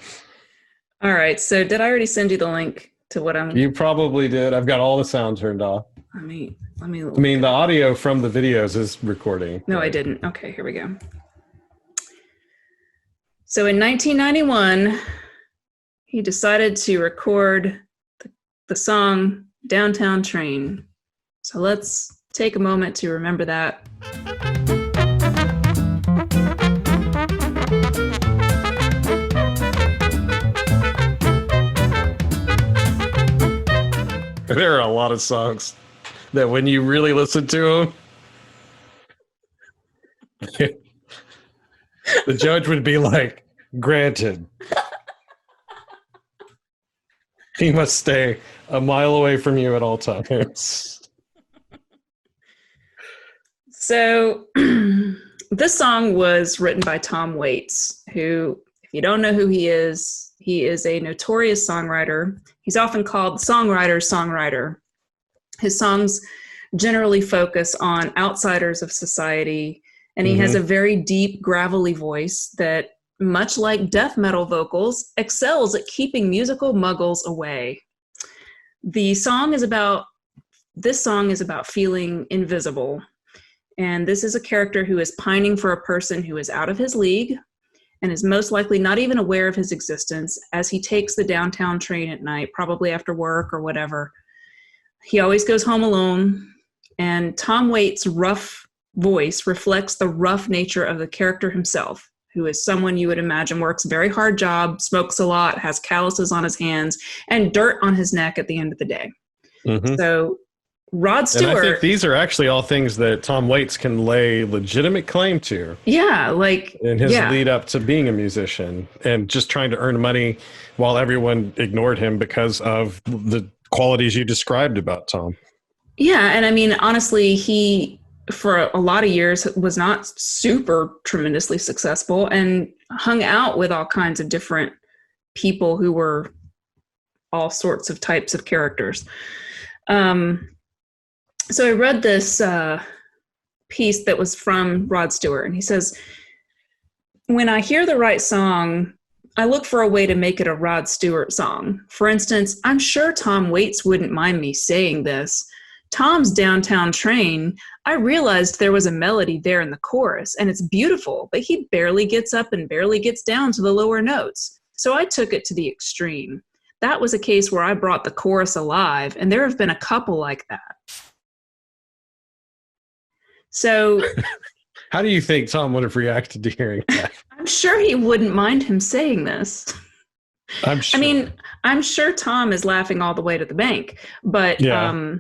All right. So did I already send you the link to what I'm... You probably did. I've got all the sound turned off. Let me I mean, the audio from the videos is recording. No, I didn't. Okay, here we go. So in 1991, he decided to record the song Downtown Train. So let's take a moment to remember that. There are a lot of songs that when you really listen to them, the judge would be like, granted. He must stay a mile away from you at all times. So this song was written by Tom Waits, who, if you don't know who he is a notorious songwriter. He's often called the songwriter's songwriter. His songs generally focus on outsiders of society, and he has a very deep, gravelly voice that, much like death metal vocals, excels at keeping musical muggles away. This song is about feeling invisible. And this is a character who is pining for a person who is out of his league and is most likely not even aware of his existence as he takes the downtown train at night, probably after work or whatever. He always goes home alone, And Tom Waits' rough voice reflects the rough nature of the character himself, who is someone you would imagine works a very hard job, smokes a lot, has calluses on his hands, and dirt on his neck at the end of the day. Mm-hmm. So Rod Stewart... And I think these are actually all things that Tom Waits can lay legitimate claim to. Yeah, like... In his lead up to being a musician and just trying to earn money while everyone ignored him because of the qualities you described about Tom. Yeah, and I mean, honestly, he, for a lot of years, was not super tremendously successful and hung out with all kinds of different people who were all sorts of types of characters. So I read this piece that was from Rod Stewart, and he says, when I hear the right song, I look for a way to make it a Rod Stewart song. For instance, I'm sure Tom Waits wouldn't mind me saying this. Tom's Downtown Train, I realized there was a melody there in the chorus, and it's beautiful, but he barely gets up and barely gets down to the lower notes. So I took it to the extreme. That was a case where I brought the chorus alive, and there have been a couple like that. So... How do you think Tom would have reacted to hearing that? I'm sure he wouldn't mind him saying this. I'm sure. I mean, I'm sure Tom is laughing all the way to the bank, but... Yeah.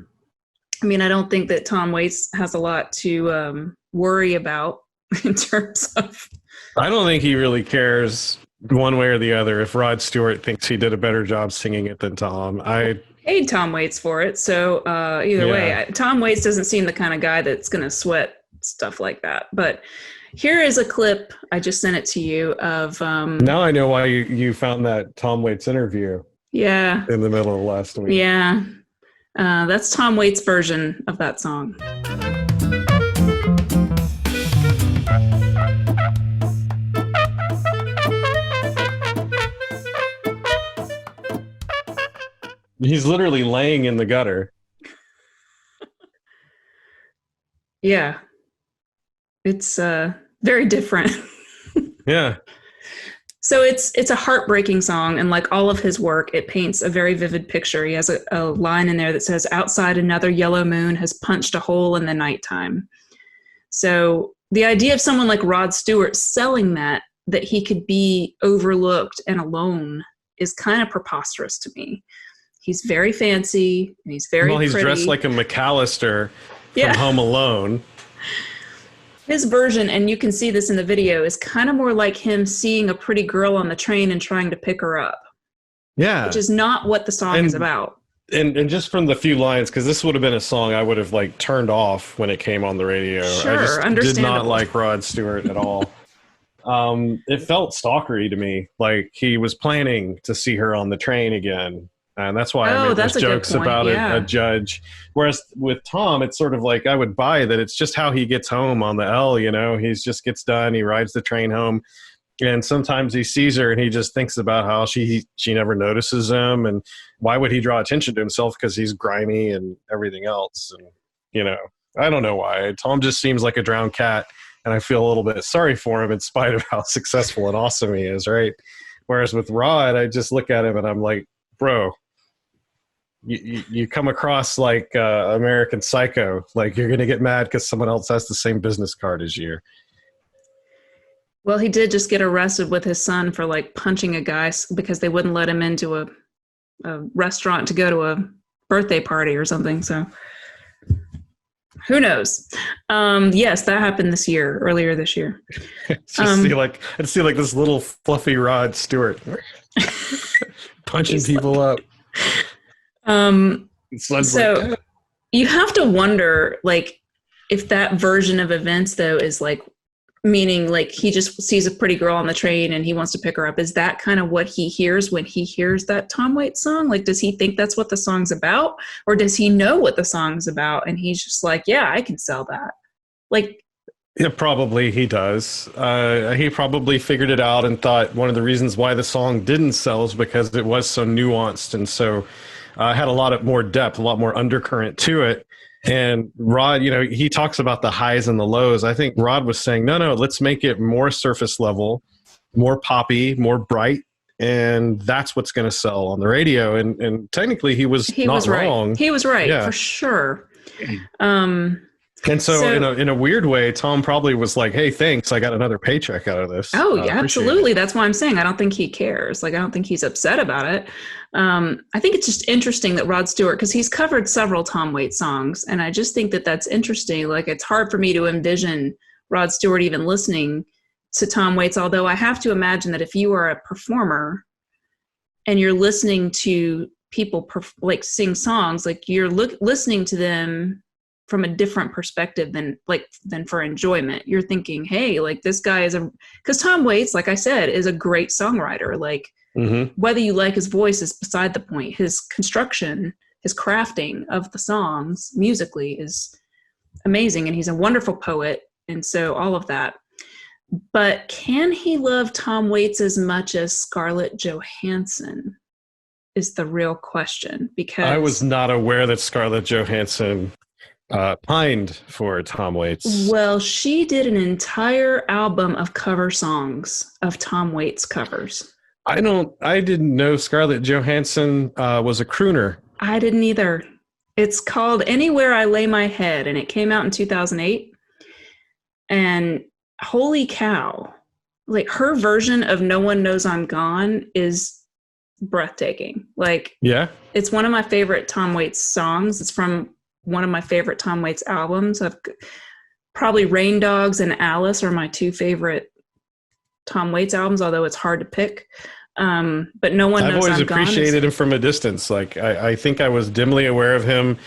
I mean, I don't think that Tom Waits has a lot to worry about in terms of... I don't think he really cares one way or the other if Rod Stewart thinks he did a better job singing it than Tom. I paid Tom Waits for it, so either way, Tom Waits doesn't seem the kind of guy that's going to sweat stuff like that. But here is a clip, I just sent it to you, of... now I know why you found that Tom Waits interview. Yeah. In the middle of last week. Yeah. That's Tom Waits' version of that song. He's literally laying in the gutter. Yeah. It's very different. Yeah. So it's a heartbreaking song, and like all of his work, it paints a very vivid picture. He has a line in there that says, outside another yellow moon has punched a hole in the nighttime. So the idea of someone like Rod Stewart selling that he could be overlooked and alone is kind of preposterous to me. He's very fancy, and he's very pretty. Well, dressed like a McAllister from Home Alone. His version, and you can see this in the video, is kind of more like him seeing a pretty girl on the train and trying to pick her up. Yeah. Which is not what the song is about. And just from the few lines, because this would have been a song I would have like turned off when it came on the radio. Sure, I just did not like Rod Stewart at all. It felt stalkery to me. Like he was planning to see her on the train again. And that's why I made those jokes about a judge. Whereas with Tom, it's sort of like I would buy that it's just how he gets home on the L, you know. He just gets done. He rides the train home. And sometimes he sees her and he just thinks about how she never notices him. And why would he draw attention to himself? Because he's grimy and everything else. And, you know, I don't know why. Tom just seems like a drowned cat. And I feel a little bit sorry for him in spite of how successful and awesome he is, right? Whereas with Rod, I just look at him and I'm like, bro, you come across like American Psycho. Like you're going to get mad because someone else has the same business card as you. Well, he did just get arrested with his son for like punching a guy because they wouldn't let him into a restaurant to go to a birthday party or something. So who knows? Yes, that happened earlier this year. I'd see like this little fluffy Rod Stewart punching people up. So you have to wonder, like, if that version of events though is like, meaning like he just sees a pretty girl on the train and he wants to pick her up. Is that kind of what he hears when he hears that Tom Waits song? Like, does he think that's what the song's about, or does he know what the song's about and he's just like, yeah, I can sell that? Like, yeah, probably he does. He probably figured it out and thought one of the reasons why the song didn't sell is because it was so nuanced and so had a lot more depth, a lot more undercurrent to it. And Rod, you know, he talks about the highs and the lows. I think Rod was saying, no, let's make it more surface level, more poppy, more bright. And that's what's going to sell on the radio. And technically he was not wrong. He was right, for sure. And so in a weird way, Tom probably was like, hey, thanks, I got another paycheck out of this. Oh, yeah, absolutely. That's why I'm saying I don't think he cares. Like, I don't think he's upset about it. I think it's just interesting that Rod Stewart, because he's covered several Tom Waits songs, and I just think that that's interesting. Like, it's hard for me to envision Rod Stewart even listening to Tom Waits, although I have to imagine that if you are a performer and you're listening to people like sing songs, like you're listening to them from a different perspective than for enjoyment. You're thinking, hey, like this guy because Tom Waits, like I said, is a great songwriter. Like whether you like his voice is beside the point. His construction, his crafting of the songs musically is amazing. And he's a wonderful poet. And so all of that. But can he love Tom Waits as much as Scarlett Johansson is the real question. Because I was not aware that Scarlett Johansson pined for Tom Waits. Well, she did an entire album of cover songs of Tom Waits covers. I didn't know Scarlett Johansson was a crooner. I didn't either. It's called Anywhere I Lay My Head, and it came out in 2008. And holy cow, like her version of No One Knows I'm Gone is breathtaking. Like, yeah, it's one of my favorite Tom Waits songs. It's from one of my favorite Tom Waits albums. Probably Rain Dogs and Alice are my two favorite Tom Waits albums, although it's hard to pick. But No One Knows I'm Gone. I've always appreciated him from a distance. Like I think I was dimly aware of him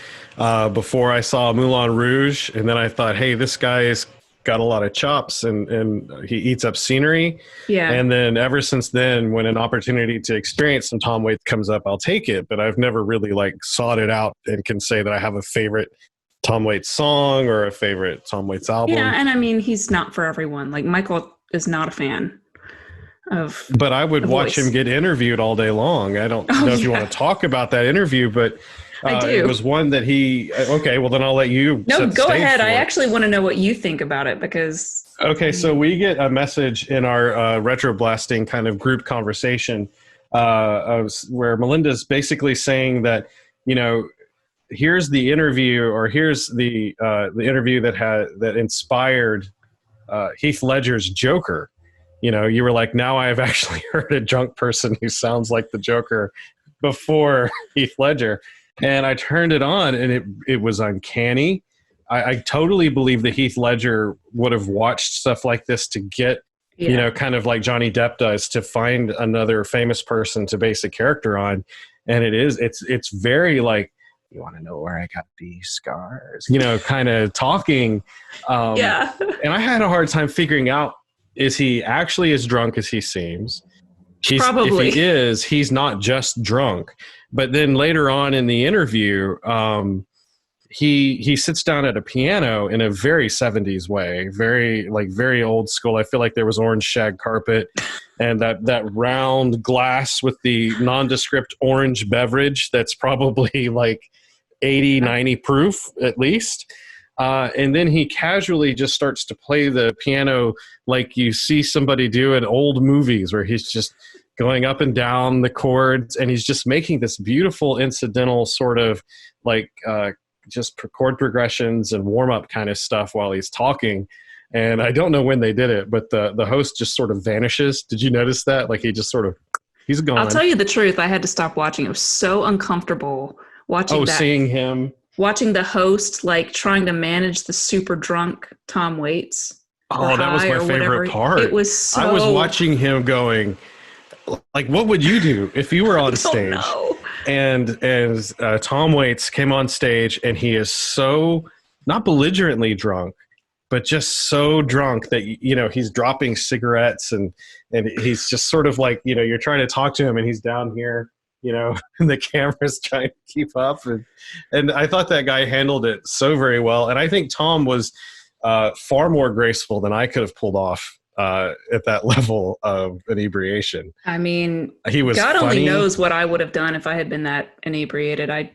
before I saw Moulin Rouge, and then I thought, hey, this guy is got a lot of chops and he eats up scenery. Yeah. And then ever since then, when an opportunity to experience some Tom Waits comes up, I'll take it. But I've never really like sought it out and can say that I have a favorite Tom Waits song or a favorite Tom Waits album. Yeah. And I mean, he's not for everyone. Like Michael is not a fan of. But I would watch him get interviewed all day long. I don't know if you want to talk about that interview, but I do. It was one that okay, well then I'll let you. No, go ahead. I actually want to know what you think about it because. Okay, so we get a message in our retro blasting kind of group conversation where Melinda's basically saying that, here's the interview or here's the interview that inspired Heath Ledger's Joker. You were like, now I've actually heard a drunk person who sounds like the Joker before Heath Ledger. And I turned it on, and it was uncanny. I totally believe that Heath Ledger would have watched stuff like this to get, kind of like Johnny Depp does, to find another famous person to base a character on. And it's very like, you want to know where I got these scars? Kind of talking. Yeah. And I had a hard time figuring out, is he actually as drunk as he seems? Probably. If he is, he's not just drunk. But then later on in the interview, he sits down at a piano in a very 70s way, very old school. I feel like there was orange shag carpet and that round glass with the nondescript orange beverage that's probably like 80, 90 proof at least. And then he casually just starts to play the piano like you see somebody do in old movies where he's just going up and down the chords, and he's just making this beautiful incidental sort of like just chord progressions and warm-up kind of stuff while he's talking. And I don't know when they did it, but the host just sort of vanishes. Did you notice that? Like he just sort of, he's gone. I'll tell you the truth. I had to stop watching. It was so uncomfortable watching seeing him. Watching the host like trying to manage the super drunk Tom Waits. Oh, that was my favorite part. It was so... I was watching him going, like, what would you do if you were on stage? And Tom Waits came on stage, and he is so, not belligerently drunk, but just so drunk that, he's dropping cigarettes and he's just sort of like, you're trying to talk to him and he's down here, and the camera's trying to keep up. And I thought that guy handled it so very well. And I think Tom was far more graceful than I could have pulled off at that level of inebriation. I mean, he was God funny. Only knows what I would have done if I had been that inebriated. I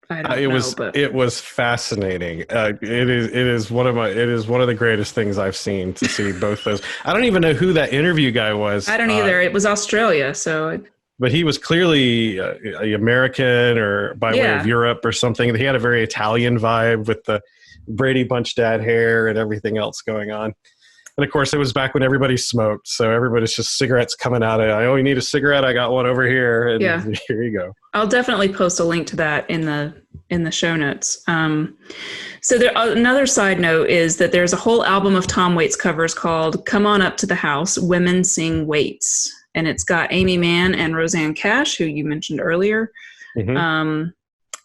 don't know. It was fascinating. It is one of the greatest things I've seen, to see both those. I don't even know who that interview guy was. I don't either. It was Australia, so. but he was clearly a American or by way of Europe or something. He had a very Italian vibe with the Brady Bunch dad hair and everything else going on. And of course, it was back when everybody smoked, so everybody's just cigarettes coming out of it. Oh, you need a cigarette? I got one over here, and here you go. I'll definitely post a link to that in the show notes. So another side note is that there's a whole album of Tom Waits covers called "Come On Up to the House: Women Sing Waits," and it's got Amy Mann and Roseanne Cash, who you mentioned earlier. Mm-hmm.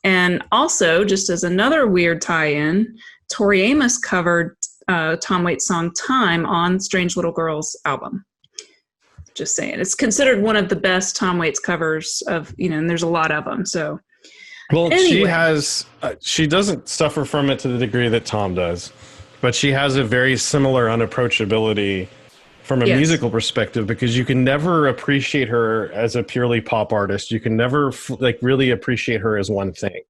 And also, just as another weird tie-in, Tori Amos covered Tom Waits' song "Time" on Strange Little Girls album. Just saying, it's considered one of the best Tom Waits covers of, and there's a lot of them. So, well, anyway. She doesn't suffer from it to the degree that Tom does, but she has a very similar unapproachability from a musical perspective, because you can never appreciate her as a purely pop artist. You can never really appreciate her as one thing.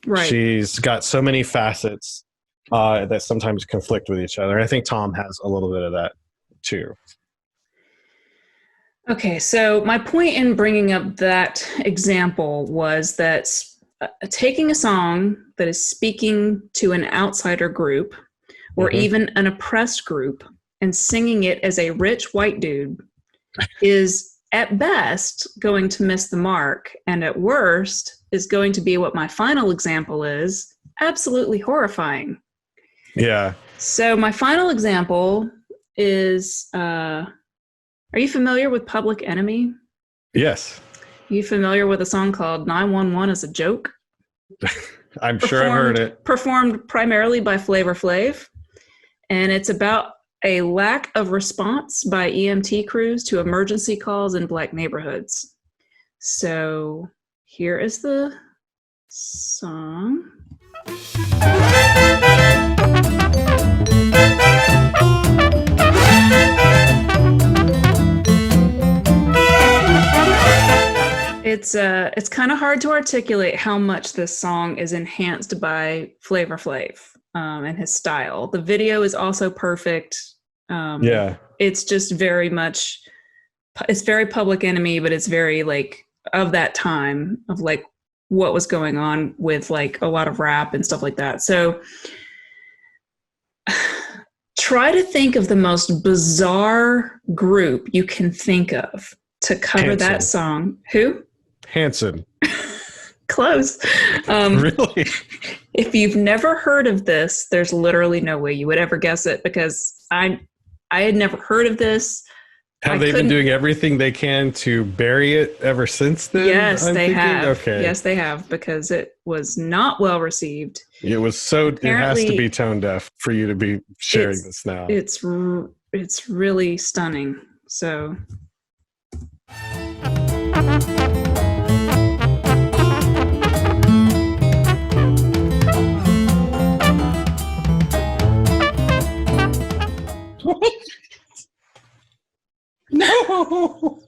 Right. She's got so many facets that sometimes conflict with each other. And I think Tom has a little bit of that too. Okay, so my point in bringing up that example was that taking a song that is speaking to an outsider group or even an oppressed group and singing it as a rich white dude is at best going to miss the mark, and at worst is going to be what my final example is, absolutely horrifying. Yeah. So my final example is, are you familiar with Public Enemy? Yes. Are you familiar with a song called 911 is a Joke? I'm sure I've heard it. Performed primarily by Flavor Flav. And it's about a lack of response by EMT crews to emergency calls in Black neighborhoods. So here is the song. It's kind of hard to articulate how much this song is enhanced by Flavor Flav and his style. The video is also perfect. It's just very much, it's very Public Enemy, but it's very of that time of what was going on with a lot of rap and stuff like that. So try to think of the most bizarre group you can think of to cover Hanson. that song. Who? Hanson. Close. Really? If you've never heard of this, there's literally no way you would ever guess it, because I had never heard of this. Have they been doing everything they can to bury it ever since then? Yes, they have. Okay. Yes, they have, because it was not well received. It was it has to be tone deaf for you to be sharing this now. It's really stunning. So. No,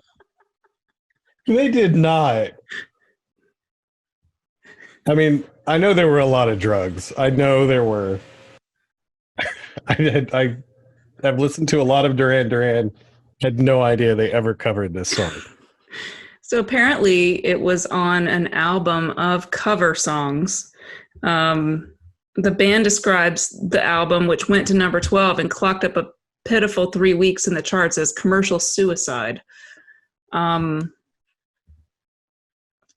they did not. I mean, I know there were a lot of drugs. I know there were. I've listened to a lot of Duran Duran. Had no idea they ever covered this song. So apparently it was on an album of cover songs. The band describes the album, which went to number 12 and clocked up a pitiful 3 weeks in the charts, as commercial suicide.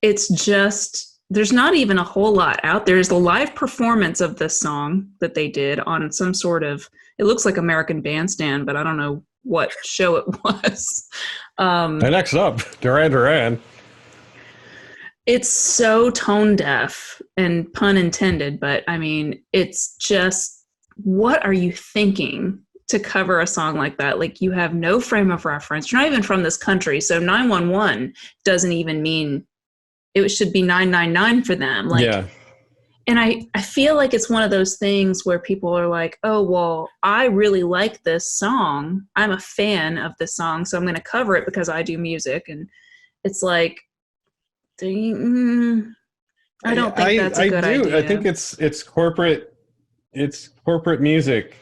It's just, there's not even a whole lot out there. There's a live performance of this song that they did on some sort of, it looks like American Bandstand, but I don't know what show it was. And next up, Duran Duran. It's so tone deaf, and pun intended, but I mean, it's just, what are you thinking to cover a song like that? You have no frame of reference. You're not even from this country. So 911 doesn't even mean, it should be 999 for them. And I feel like it's one of those things where people are like, oh, well, I really like this song. I'm a fan of this song, so I'm going to cover it because I do music. And it's like, I don't think that's a good idea. I think it's corporate. It's corporate music.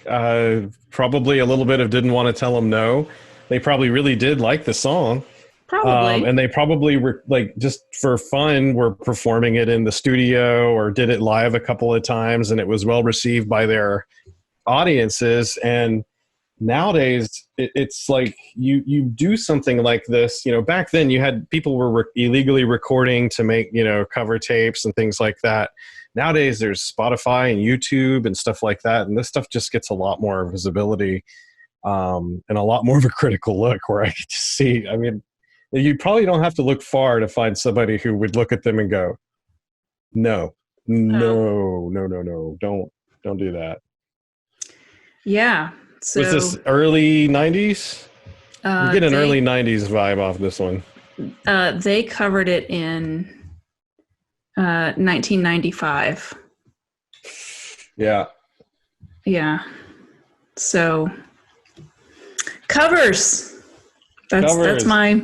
Probably a little bit of didn't want to tell them no. They probably really did like the song. Probably. And they probably were like, just for fun, were performing it in the studio or did it live a couple of times, and it was well received by their audiences. And nowadays it's like you do something like this, back then you had people were illegally recording to make, cover tapes and things like that. Nowadays there's Spotify and YouTube and stuff like that, and this stuff just gets a lot more visibility, and a lot more of a critical look, where I get to see, I mean, you probably don't have to look far to find somebody who would look at them and go, no, don't do that. Yeah. So, was this early 90s? You get an early 90s vibe off this one. They covered it in 1995. Yeah. Yeah. So covers. That's my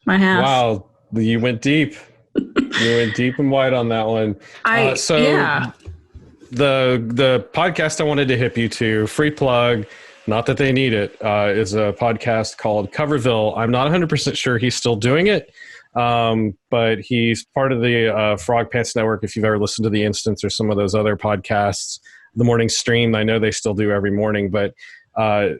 half. Wow, you went deep. You went deep and wide on that one. Yeah. The podcast I wanted to hip you to, free plug, not that they need it, is a podcast called Coverville. I'm not 100% sure he's still doing it, but he's part of the Frog Pants Network. If you've ever listened to The Instance or some of those other podcasts, The Morning Stream, I know they still do every morning, but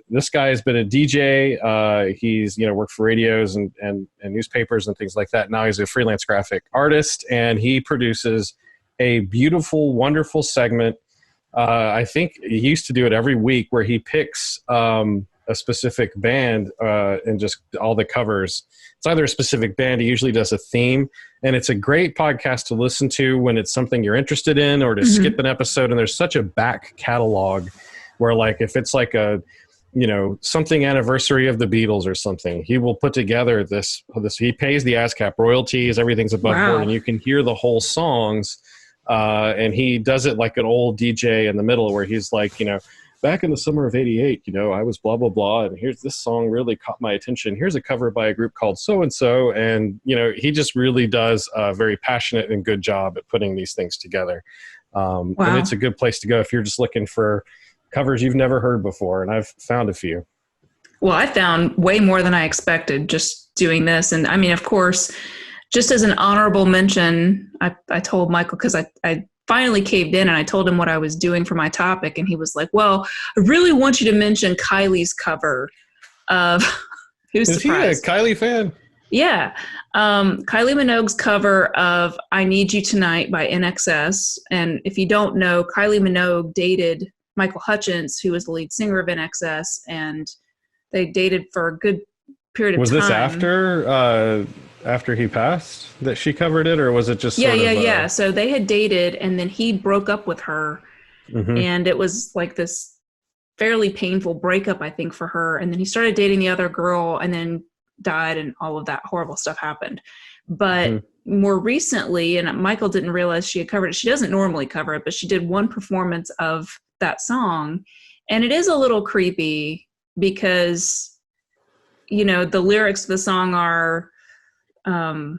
this guy has been a DJ. He's worked for radios and newspapers and things like that. Now he's a freelance graphic artist, and he produces a beautiful, wonderful segment. I think he used to do it every week, where he picks a specific band and just all the covers. It's either a specific band. He usually does a theme, and it's a great podcast to listen to when it's something you're interested in, or to skip an episode. And there's such a back catalog where, like, if it's like a something anniversary of the Beatles or something, he will put together this. He pays the ASCAP royalties. Everything's above board, and you can hear the whole songs. And he does it like an old DJ in the middle, where he's like, back in the summer of '88, I was blah, blah, blah. And here's this song really caught my attention. Here's a cover by a group called so-and-so. And, he just really does a very passionate and good job at putting these things together. And it's a good place to go if you're just looking for covers you've never heard before. And I've found a few. Well, I found way more than I expected just doing this. And I mean, of course, just as an honorable mention, I told Michael, because I finally caved in and I told him what I was doing for my topic. And he was like, well, I really want you to mention Kylie's cover of Who's Surprised? Is he a Kylie fan? Yeah. Kylie Minogue's cover of I Need You Tonight by NXS. And if you don't know, Kylie Minogue dated Michael Hutchence, who was the lead singer of NXS. And they dated for a good period of time. Was this after he passed that she covered it, or was it just yeah. So they had dated, and then he broke up with her, and it was like this fairly painful breakup, I think, for her. And then he started dating the other girl, and then died, and all of that horrible stuff happened. But more recently, and Michael didn't realize she had covered it. She doesn't normally cover it, but she did one performance of that song, and it is a little creepy because the lyrics of the song are, I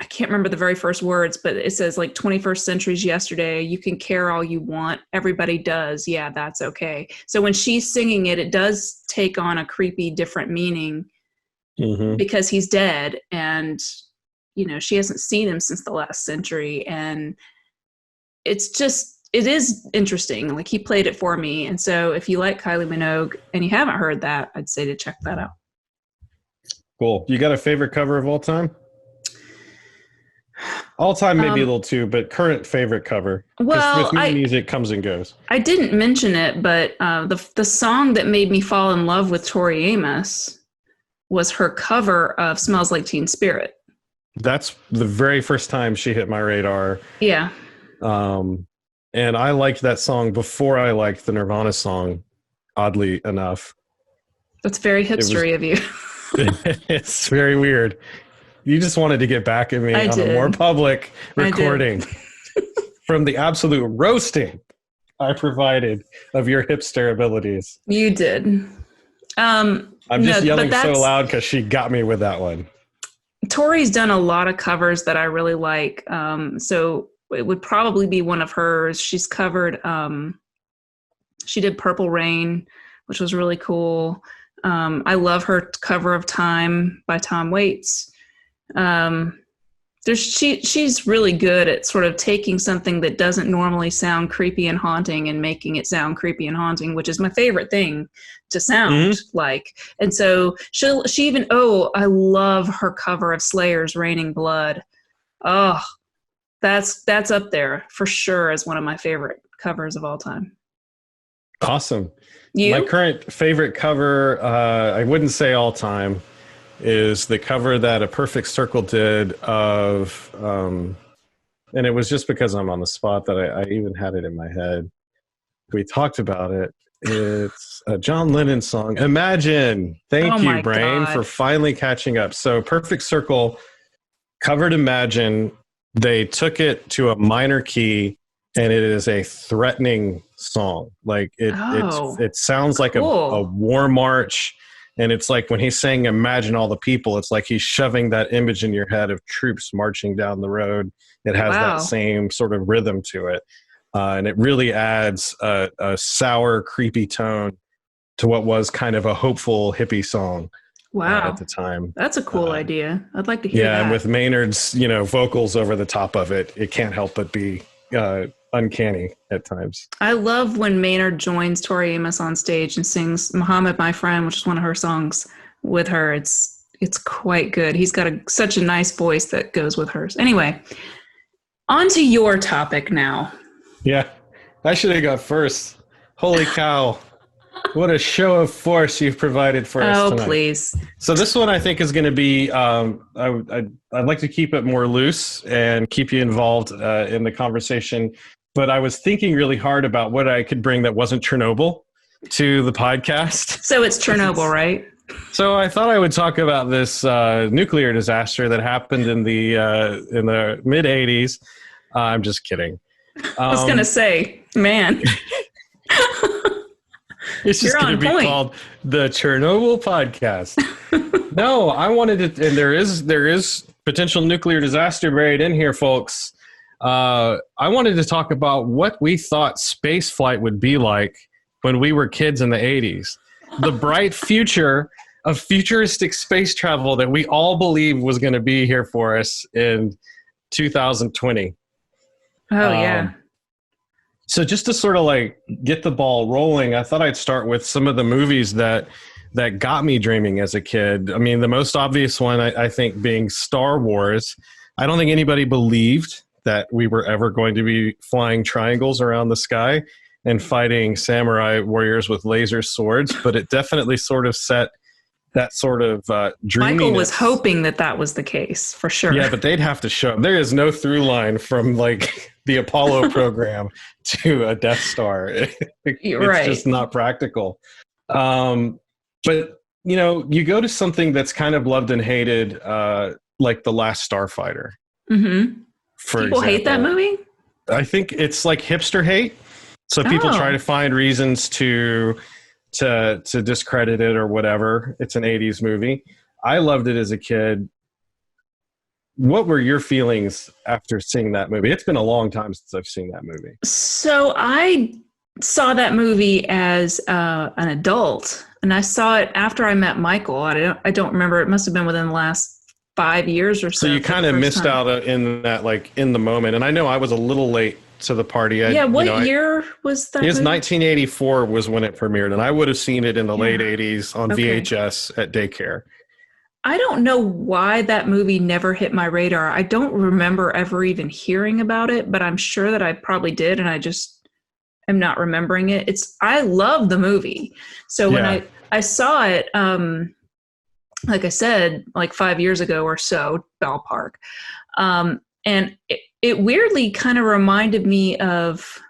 can't remember the very first words, but it says like 21st century's yesterday. You can care all you want. Everybody does. Yeah, that's okay. So when she's singing it, it does take on a creepy, different meaning because he's dead, and, she hasn't seen him since the last century. And it is interesting. Like, he played it for me. And so if you like Kylie Minogue and you haven't heard that, I'd say to check that out. Cool. You got a favorite cover of all time? All time, maybe a little too, but current favorite cover. Well, with new music comes and goes. I didn't mention it, but the song that made me fall in love with Tori Amos was her cover of Smells Like Teen Spirit. That's the very first time she hit my radar. Yeah. And I liked that song before I liked the Nirvana song, oddly enough. That's very hipstery of you. It's very weird. You just wanted to get back at me on a more public recording from the absolute roasting I provided of your hipster abilities. You did. I'm just yelling so loud because she got me with that one. Tori's done a lot of covers that I really like. So it would probably be one of hers. She's covered, she did Purple Rain, which was really cool. I love her cover of Time by Tom Waits. She's really good at sort of taking something that doesn't normally sound creepy and haunting and making it sound creepy and haunting, which is my favorite thing to sound like. And so I love her cover of Slayer's Raining Blood. Oh, that's up there for sure as one of my favorite covers of all time. Awesome. You? My current favorite cover, I wouldn't say all time, is the cover that A Perfect Circle did of, and it was just because I'm on the spot that I even had it in my head. We talked about it. It's a John Lennon song, Imagine. Thank you, Brain, for finally catching up. So Perfect Circle covered Imagine. They took it to a minor key, and it is a threatening song. Like it sounds like a war march. And it's like when he's saying Imagine all the people, it's like he's shoving that image in your head of troops marching down the road. It has that same sort of rhythm to it. And it really adds a sour, creepy tone to what was kind of a hopeful hippie song at the time. That's a cool idea. I'd like to hear that. Yeah, and with Maynard's vocals over the top of it, it can't help but be uncanny at times. I love when Maynard joins Tori Amos on stage and sings Muhammad My Friend, which is one of her songs, with her. It's quite good. He's got such a nice voice that goes with hers. Anyway, on to your topic now. Yeah, I should have got first. Holy cow. What a show of force you've provided for us tonight. Oh, please. So this one I think is going to be, I'd like to keep it more loose and keep you involved in the conversation. But I was thinking really hard about what I could bring that wasn't Chernobyl to the podcast. So it's Chernobyl, right? So I thought I would talk about this nuclear disaster that happened in the mid 80s. I'm just kidding. I was going to say, man. It's just going to be called the Chernobyl podcast. No, I wanted to, and there is potential nuclear disaster buried in here, folks. I wanted to talk about what we thought space flight would be like when we were kids in the 80s. The bright future of futuristic space travel that we all believed was going to be here for us in 2020. Oh, yeah. So just to sort of like get the ball rolling, I thought I'd start with some of the movies that got me dreaming as a kid. I mean, the most obvious one, I think, being Star Wars. I don't think anybody believed that we were ever going to be flying triangles around the sky and fighting samurai warriors with laser swords, but it definitely sort of set that sort of dreaminess. Michael was hoping that was the case, for sure. Yeah, but they'd have to show. There is no through line from like the Apollo program to a Death Star. It's just not practical. But, you go to something that's kind of loved and hated, like The Last Starfighter. Mm-hmm. People hate that movie? I think it's like hipster hate. So people try to find reasons to discredit it or whatever. It's an 80s movie. I loved it as a kid. What were your feelings after seeing that movie? It's been a long time since I've seen that movie. So I saw that movie as an adult, and I saw it after I met Michael. I don't remember. It must have been within the last 5 years or so. So you kind of missed out in that, like in the moment. And I know I was a little late to the party. What year was that? It was 1984 was when it premiered, and I would have seen it in the late 80s on VHS at daycare. I don't know why that movie never hit my radar. I don't remember ever even hearing about it, but I'm sure that I probably did, and I just am not remembering it. I love the movie. So when I saw it, like I said, like 5 years ago or so, ballpark, and it weirdly kind of reminded me of,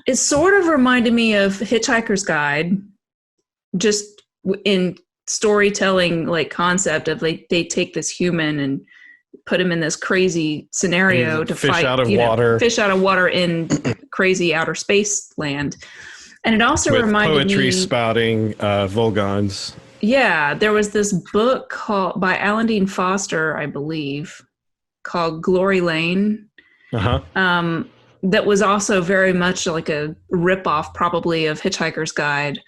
it sort of reminded me of Hitchhiker's Guide, just in storytelling like concept of like they take this human and put him in this crazy scenario to fight fish out of water in crazy outer space land. And it also reminded me poetry spouting Volgons. Yeah, there was this book by Alan Dean Foster, I believe, called Glory Lane. That was also very much like a ripoff, probably, of Hitchhiker's Guide.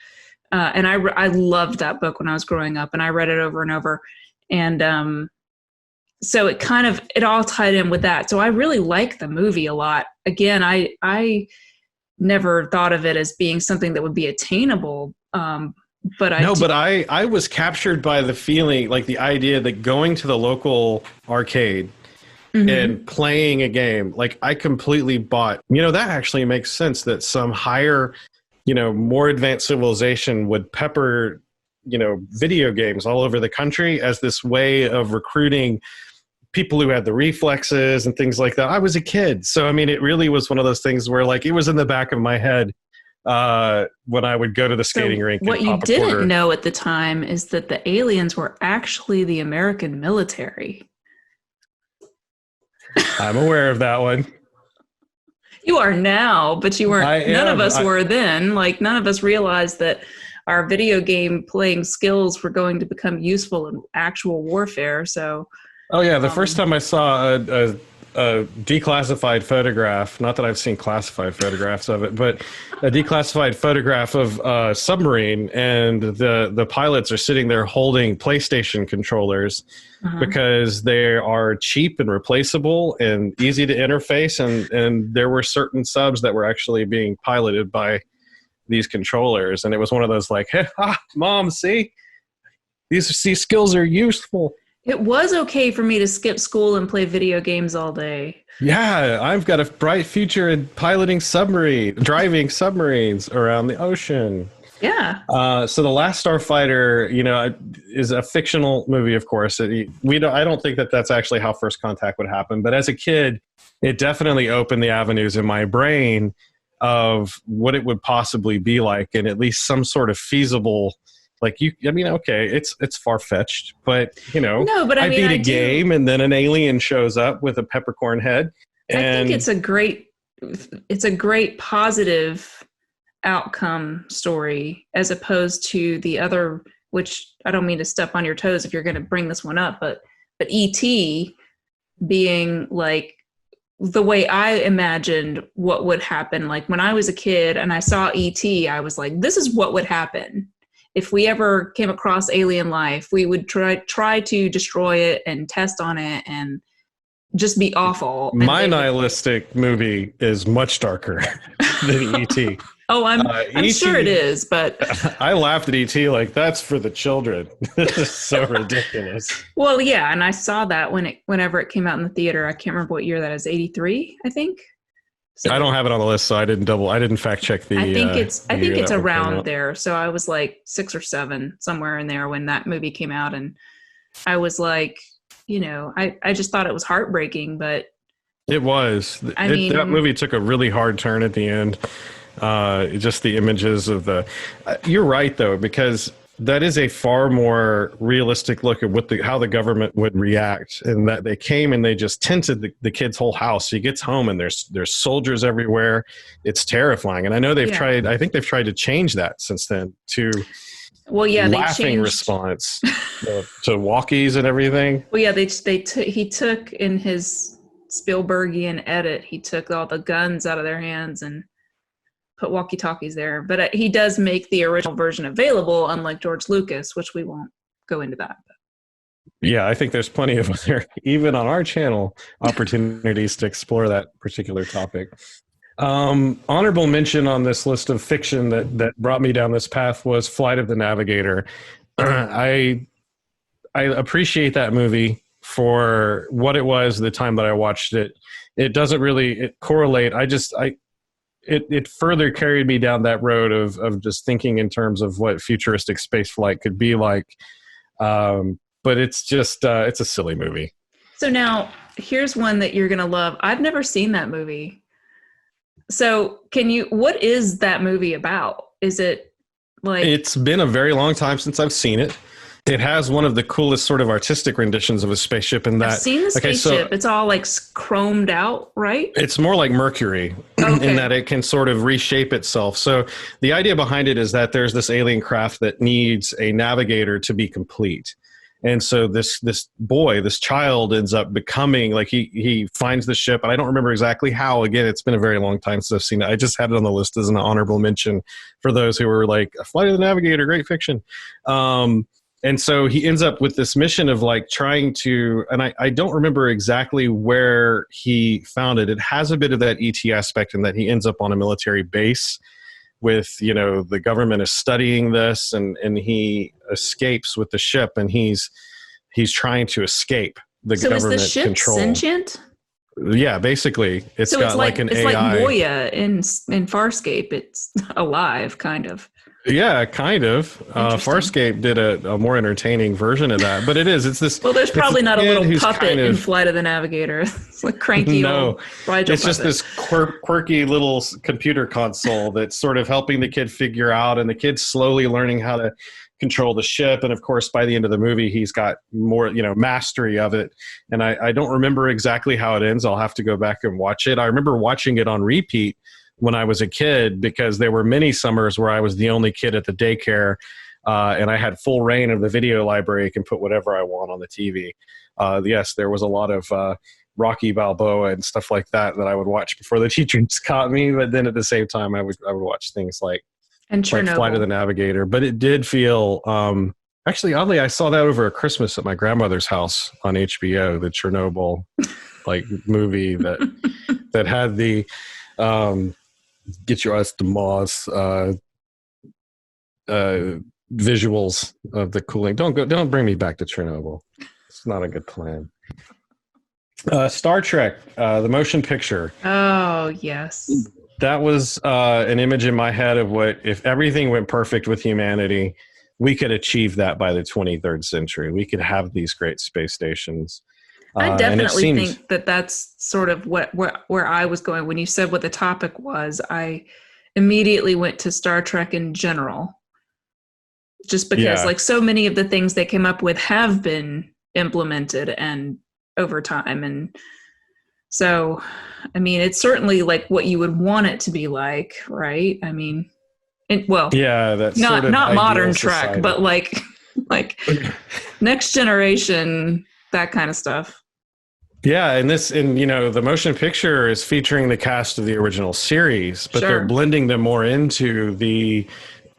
And I loved that book when I was growing up, and I read it over and over. And so it all tied in with that. So I really like the movie a lot. Again, I never thought of it as being something that would be attainable. But I was captured by the feeling, like the idea that going to the local arcade and playing a game, like I completely bought, that actually makes sense that some higher, more advanced civilization would pepper, video games all over the country as this way of recruiting people who had the reflexes and things like that. I was a kid. So, I mean, it really was one of those things where like it was in the back of my head when I would go to the skating rink. What you didn't know at the time is that the aliens were actually the American military. I'm aware of that one. You are now, but you weren't. None of us were then. Like, none of us realized that our video game playing skills were going to become useful in actual warfare. So, oh yeah, the first time I saw a declassified photograph, not that I've seen classified photographs of it, but a declassified photograph of a submarine, and the pilots are sitting there holding PlayStation controllers because they are cheap and replaceable and easy to interface, and there were certain subs that were actually being piloted by these controllers, and it was one of those like, hey, Mom, see? These skills are useful. It was okay for me to skip school and play video games all day. Yeah, I've got a bright future in driving submarines around the ocean. Yeah. So The Last Starfighter, is a fictional movie, of course. I don't think that that's actually how First Contact would happen. But as a kid, it definitely opened the avenues in my brain of what it would possibly be like, and at least some sort of feasible. Like okay, it's far-fetched, but I beat a game and then an alien shows up with a peppercorn head. And I think it's a great positive outcome story as opposed to the other, which I don't mean to step on your toes if you're going to bring this one up, but E.T. being like the way I imagined what would happen. Like when I was a kid and I saw E.T., I was like, this is what would happen. If we ever came across alien life, we would try to destroy it and test on it and just be awful. My nihilistic movie is much darker than E.T. Oh, I'm sure it is, but I laughed at E.T. like, that's for the children. This is so ridiculous. Well, yeah, and I saw that whenever it came out in the theater. I can't remember what year that is. 83, I think. So, I don't have it on the list, so I didn't fact check the. I think it's around there. So I was like 6 or 7, somewhere in there when that movie came out, and I was like, I just thought it was heartbreaking, but it was. That movie took a really hard turn at the end. Just the images of the. You're right though, because that is a far more realistic look at how the government would react, and that they came and they just tented the kid's whole house. He gets home and there's soldiers everywhere. It's terrifying. And I know they've tried, I think they've tried to change that since then to laughing response to walkies and everything. Well, yeah, he took in his Spielbergian edit, he took all the guns out of their hands and put walkie-talkies there, but he does make the original version available, unlike George Lucas, which we won't go into that. Yeah, I think there's plenty of other, even on our channel, opportunities to explore that particular topic. Honorable mention on this list of fiction that brought me down this path was Flight of the Navigator. I appreciate that movie for what it was the time that I watched it. It doesn't really correlate. It further carried me down that road of just thinking in terms of what futuristic space flight could be like. But it's just, it's a silly movie. So now here's one that you're going to love. I've never seen that movie. So what is that movie about? Is it like... It's been a very long time since I've seen it. It has one of the coolest sort of artistic renditions of a spaceship in that. I've seen the spaceship. It's all like chromed out, right? It's more like Mercury in that it can sort of reshape itself. So the idea behind it is that there's this alien craft that needs a navigator to be complete. And so this boy, this child, ends up becoming like he finds the ship, and I don't remember exactly how. Again, it's been a very long time since I've seen it. I just had it on the list as an honorable mention for those who were like, Flight of the Navigator, great fiction. And so he ends up with this mission of like trying to, and I don't remember exactly where he found it. It has a bit of that ET aspect in that he ends up on a military base with, the government is studying this, and he escapes with the ship, and he's trying to escape the government is the ship control. Sentient? Yeah, basically, it's got like an AI. It's like Moya in Farscape. It's alive, kind of. Yeah, kind of. Farscape did a more entertaining version of that, but it's this. Well, there's probably not a little puppet in Flight of the Navigator. It's like cranky old Rigel it's just this quirky little computer console that's sort of helping the kid figure out, and the kid's slowly learning how to control the ship. And of course, by the end of the movie, he's got more, mastery of it. And I don't remember exactly how it ends. I'll have to go back and watch it. I remember watching it on repeat when I was a kid, because there were many summers where I was the only kid at the daycare, and I had full reign of the video library. I can put whatever I want on the TV. Yes, there was a lot of Rocky Balboa and stuff like that I would watch before the teachers caught me. But then at the same time, I would watch things like Flight of the Navigator. But it did feel, actually, oddly, I saw that over Christmas at my grandmother's house on HBO, the Chernobyl movie that had the get your eyes to Mars visuals of the cooling. Don't bring me back to Chernobyl. It's not a good plan. Star Trek, the motion picture. Oh, yes. That was an image in my head of what, if everything went perfect with humanity, we could achieve that by the 23rd century. We could have these great space stations. I definitely think that that's sort of where I was going. When you said what the topic was, I immediately went to Star Trek in general. Just because so many of the things they came up with have been implemented and over time. And so, I mean, it's certainly like what you would want it to be like, right? I mean, that's not modern Trek, but like Next Generation, that kind of stuff. Yeah, and the motion picture is featuring the cast of the original series, but they're blending them more into the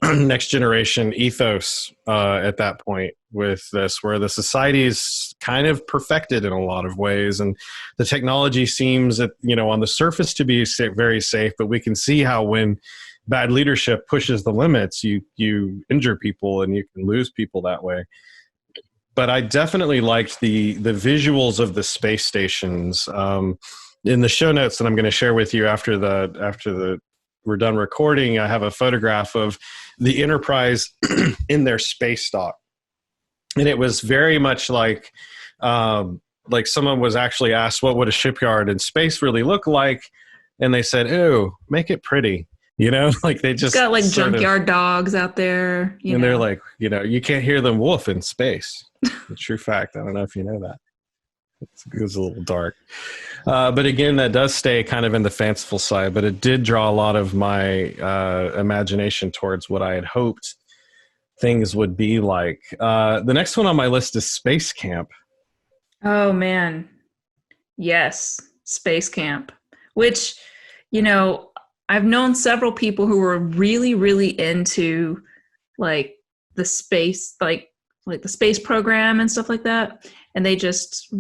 Next Generation ethos at that point with this, where the society is kind of perfected in a lot of ways, and the technology seems on the surface to be very safe, but we can see how when bad leadership pushes the limits, you injure people and you can lose people that way. But I definitely liked the visuals of the space stations. In the show notes that I'm going to share with you after we're done recording, I have a photograph of the Enterprise in their space dock, and it was very much like someone was actually asked, "What would a shipyard in space really look like?" And they said, "Ooh, make it pretty." They just got junkyard dogs out there. They're like, you can't hear them woof in space. A true fact. I don't know if you know that. It was a little dark. But again, that does stay kind of in the fanciful side, but it did draw a lot of my imagination towards what I had hoped things would be like. The next one on my list is Space Camp. Oh, man. Yes, Space Camp, which, I've known several people who were really, really into the space, like the space program and stuff like that. And they just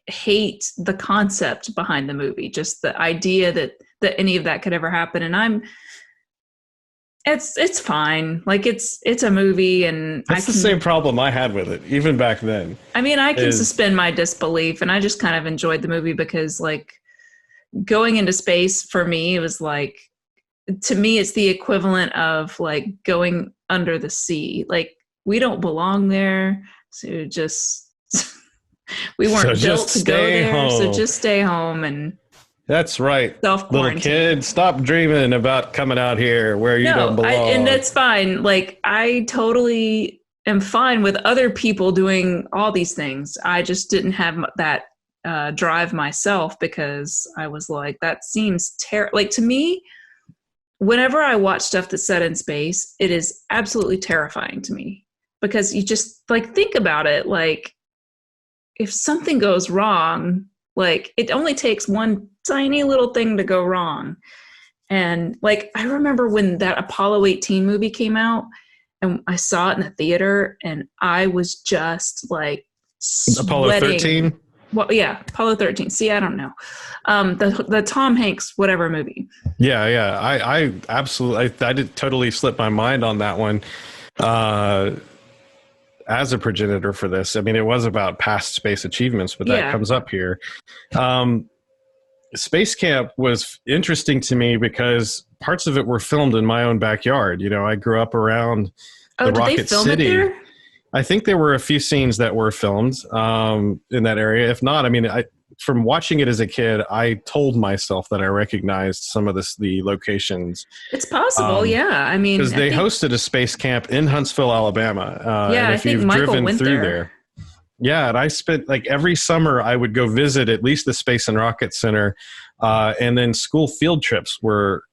hate the concept behind the movie, just the idea that any of that could ever happen. And it's fine. It's a movie, and that's the same problem I had with it, even back then. I mean, I can suspend my disbelief, and I just kind of enjoyed the movie because going into space for me, it was to me, it's the equivalent of going under the sea. We don't belong there. So we weren't built to go there. Home. So just stay home and that's right. Little kid, stop dreaming about coming out here where you don't belong. And that's fine. I totally am fine with other people doing all these things. I just didn't have that drive myself because I was like, that seems terrible. To me, whenever I watch stuff that's set in space, it is absolutely terrifying to me because you just like think about it. Like if something goes wrong, like it only takes one tiny little thing to go wrong. And like, I remember when that Apollo 18 movie came out and I saw it in the theater and I was just like sweating. Apollo 13? Well, yeah, Apollo 13. See, I don't know. The Tom Hanks, whatever movie. Yeah. I absolutely, I did totally slip my mind on that one. As a progenitor for this, I mean, it was about past space achievements, but that comes up here. Space Camp was interesting to me because parts of it were filmed in my own backyard. You know, I grew up around the Rocket City. It there? I think there were a few scenes that were filmed in that area. If not, I mean, from watching it as a kid, I told myself that I recognized some of the locations. It's possible, yeah. I mean, because they hosted a space camp in Huntsville, Alabama. Yeah, and if I think you've Michael driven went through there. Yeah, and I spent like every summer I would go visit at least the Space and Rocket Center, and then school field trips were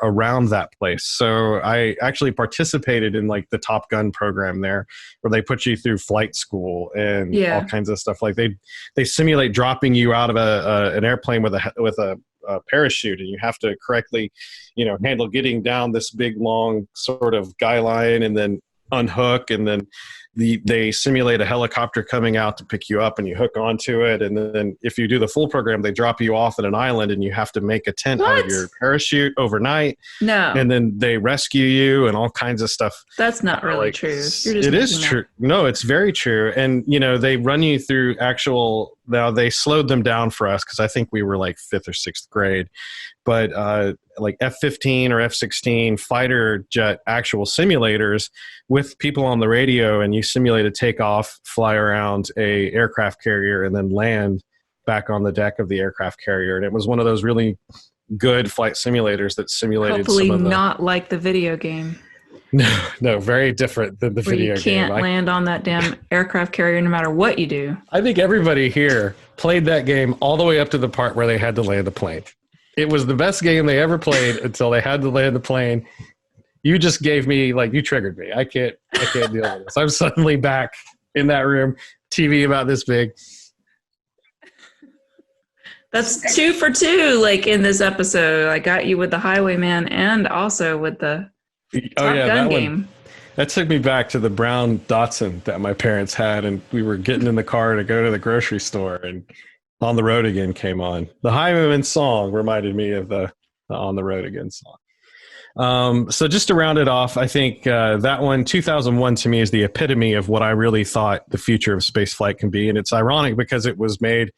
around that place. So I actually participated in like the Top Gun program there, where they put you through flight school and all kinds of stuff. Like they simulate dropping you out of an airplane with a parachute, and you have to correctly, handle getting down this big long sort of guy line and then unhook, and then they simulate a helicopter coming out to pick you up and you hook onto it. And then if you do the full program, they drop you off at an island and you have to make a tent out of your parachute overnight. No. And then they rescue you and all kinds of stuff. That's not really true. It is true. No, it's very true. And, they run you through now they slowed them down for us because I think we were like 5th or 6th grade. But like F-15 or F-16 fighter jet actual simulators with people on the radio, and you simulate a takeoff, fly around a aircraft carrier, and then land back on the deck of the aircraft carrier. And it was one of those really good flight simulators that simulated hopefully not like the video game. No, very different than the video game. You can't land on that damn aircraft carrier no matter what you do. I think everybody here played that game all the way up to the part where they had to land the plane. It was the best game they ever played until they had to land the plane. You just gave me, you triggered me. I can't deal with this. I'm suddenly back in that room, TV about this big. That's 2 for 2, in this episode. I got you with the Highwayman and also with the Top Gun game. That took me back to the brown Datsun that my parents had, and we were getting in the car to go to the grocery store, and On the Road Again came on. The Highwayman song reminded me of the On the Road Again song. So just to round it off, I think that one, 2001, to me is the epitome of what I really thought the future of space flight can be. And it's ironic because it was made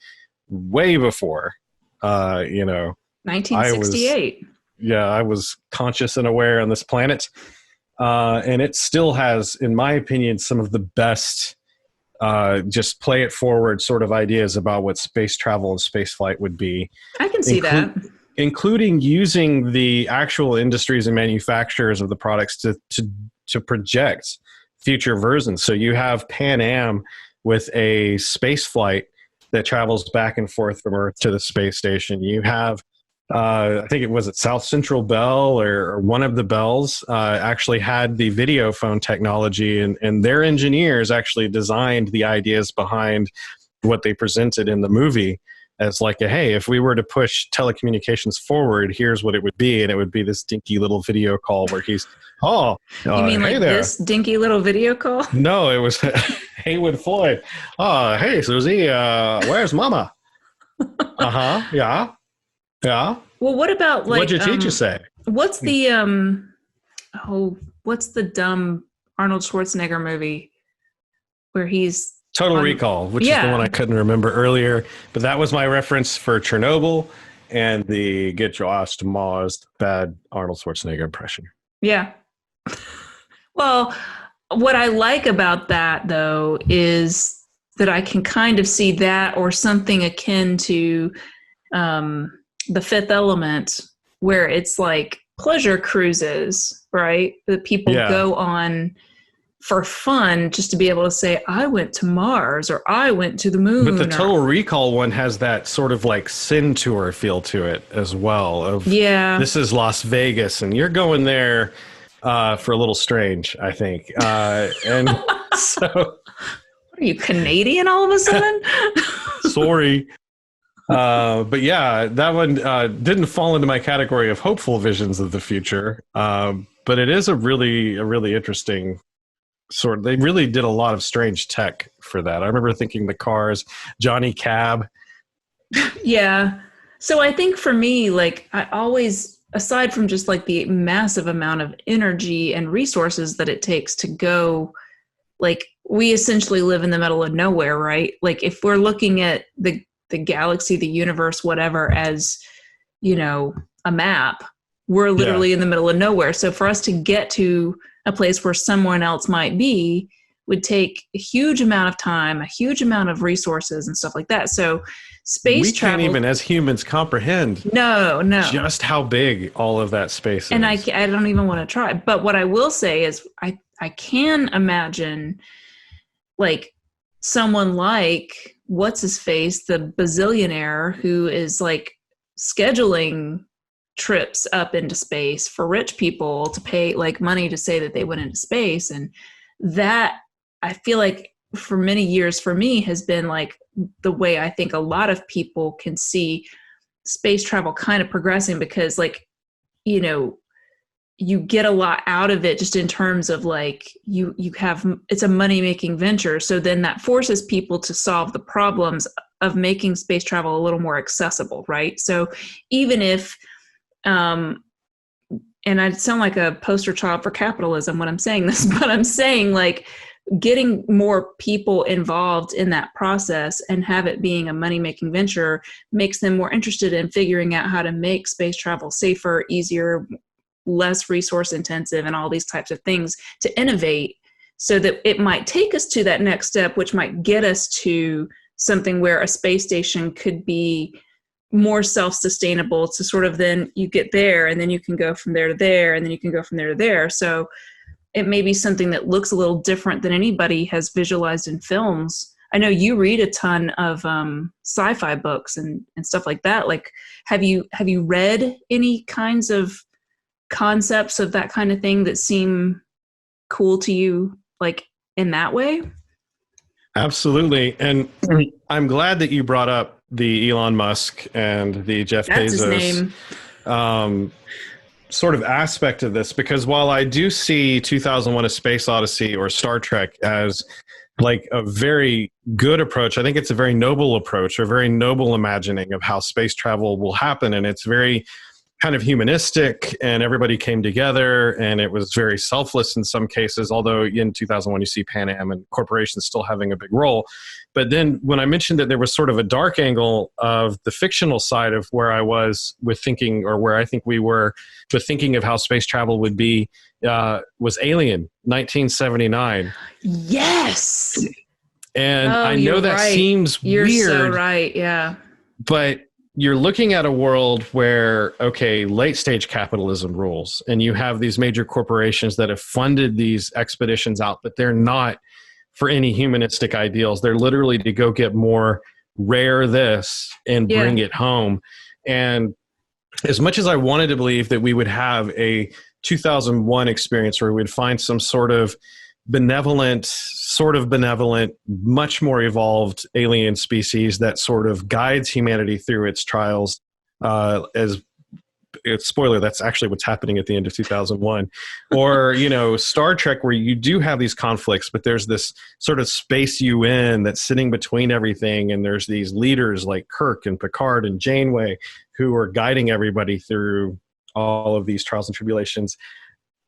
way before, 1968. I was conscious and aware on this planet. And it still has, in my opinion, some of the best just play it forward sort of ideas about what space travel and space flight would be. I can see that. Including using the actual industries and manufacturers of the products to project future versions. So you have Pan Am with a space flight that travels back and forth from Earth to the space station. You have, I think it was at South Central Bell or one of the bells actually had the video phone technology, and their engineers actually designed the ideas behind what they presented in the movie as hey, if we were to push telecommunications forward, here's what it would be. And it would be this dinky little video call where he's, you mean hey this dinky little video call? No, it was Haywood Floyd. Hey, Susie, where's mama? Yeah. Yeah. Well, what about what'd your teacher say? What's the what's the dumb Arnold Schwarzenegger movie where he's Total Recall, which is the one I couldn't remember earlier, but that was my reference for Chernobyl and the Get Your Ass to Mars bad Arnold Schwarzenegger impression. Yeah. Well, what I like about that though is that I can kind of see that or something akin to The Fifth Element, where it's like pleasure cruises, right? That people go on for fun just to be able to say, I went to Mars or I went to the moon. But the Total Recall one has that sort of Sin Tour feel to it as well. This is Las Vegas and you're going there for a little strange, I think. And So, What are you, Canadian all of a sudden? sorry. But yeah, that one didn't fall into my category of hopeful visions of the future. But it is a really interesting sort of, they really did a lot of strange tech for that. I remember thinking the cars, Johnny Cab. Yeah. So I think for me, like, I always, aside from just like the massive amount of energy and resources that it takes to go, like, we essentially live in the middle of nowhere, right? Like, if we're looking at the galaxy, the universe, whatever, as, you know, a map, we're literally in the middle of nowhere. So for us to get to a place where someone else might be would take a huge amount of time, a huge amount of resources and stuff like that. So space travel, we can't even as humans comprehend no just how big all of that space is. And I don't even want to try. But what I will say is I can imagine, like, someone like, what's his face, the bazillionaire who is like scheduling trips up into space for rich people to pay like money to say that they went into space. And that, I feel like, for many years for me has been like the way I think a lot of people can see space travel kind of progressing, because, like, you know, you get a lot out of it just in terms of like you have, it's a money making venture. So then that forces people to solve the problems of making space travel a little more accessible, right? So even if and I sound like a poster child for capitalism when I'm saying this, but I'm saying, like, getting more people involved in that process and have it being a money-making venture makes them more interested in figuring out how to make space travel safer, easier, less resource intensive, and all these types of things to innovate, so that it might take us to that next step, which might get us to something where a space station could be more self-sustainable, to sort of, then you get there and then you can go from there to there and then you can go from there to there. So it may be something that looks a little different than anybody has visualized in films. I know you read a ton of sci-fi books and stuff like that. Like, have you read any kinds of concepts of that kind of thing that seem cool to you, like, in that way? Absolutely. And I'm glad that you brought up the Elon Musk and the Jeff That's Bezos his name. Sort of aspect of this, because while I do see 2001: A Space Odyssey or Star Trek as like a very good approach, I think it's a very noble approach, or a very noble imagining of how space travel will happen. And it's very kind of humanistic, and everybody came together, and it was very selfless in some cases, although in 2001 you see Pan Am and corporations still having a big role. But then when I mentioned that there was sort of a dark angle of the fictional side of where I was with thinking, or where I think we were with thinking of how space travel would be, was Alien, 1979. Yes. And I know that right. seems You're weird. so right, yeah. But you're looking at a world where, okay, late stage capitalism rules, and you have these major corporations that have funded these expeditions out, but they're not for any humanistic ideals. They're literally to go get more rare this and bring it home. And as much as I wanted to believe that we would have a 2001 experience where we would find some sort of benevolent, much more evolved alien species that sort of guides humanity through its trials, spoiler, that's actually what's happening at the end of 2001. Or, you know, Star Trek, where you do have these conflicts, but there's this sort of space UN that's sitting between everything, and there's these leaders like Kirk and Picard and Janeway who are guiding everybody through all of these trials and tribulations.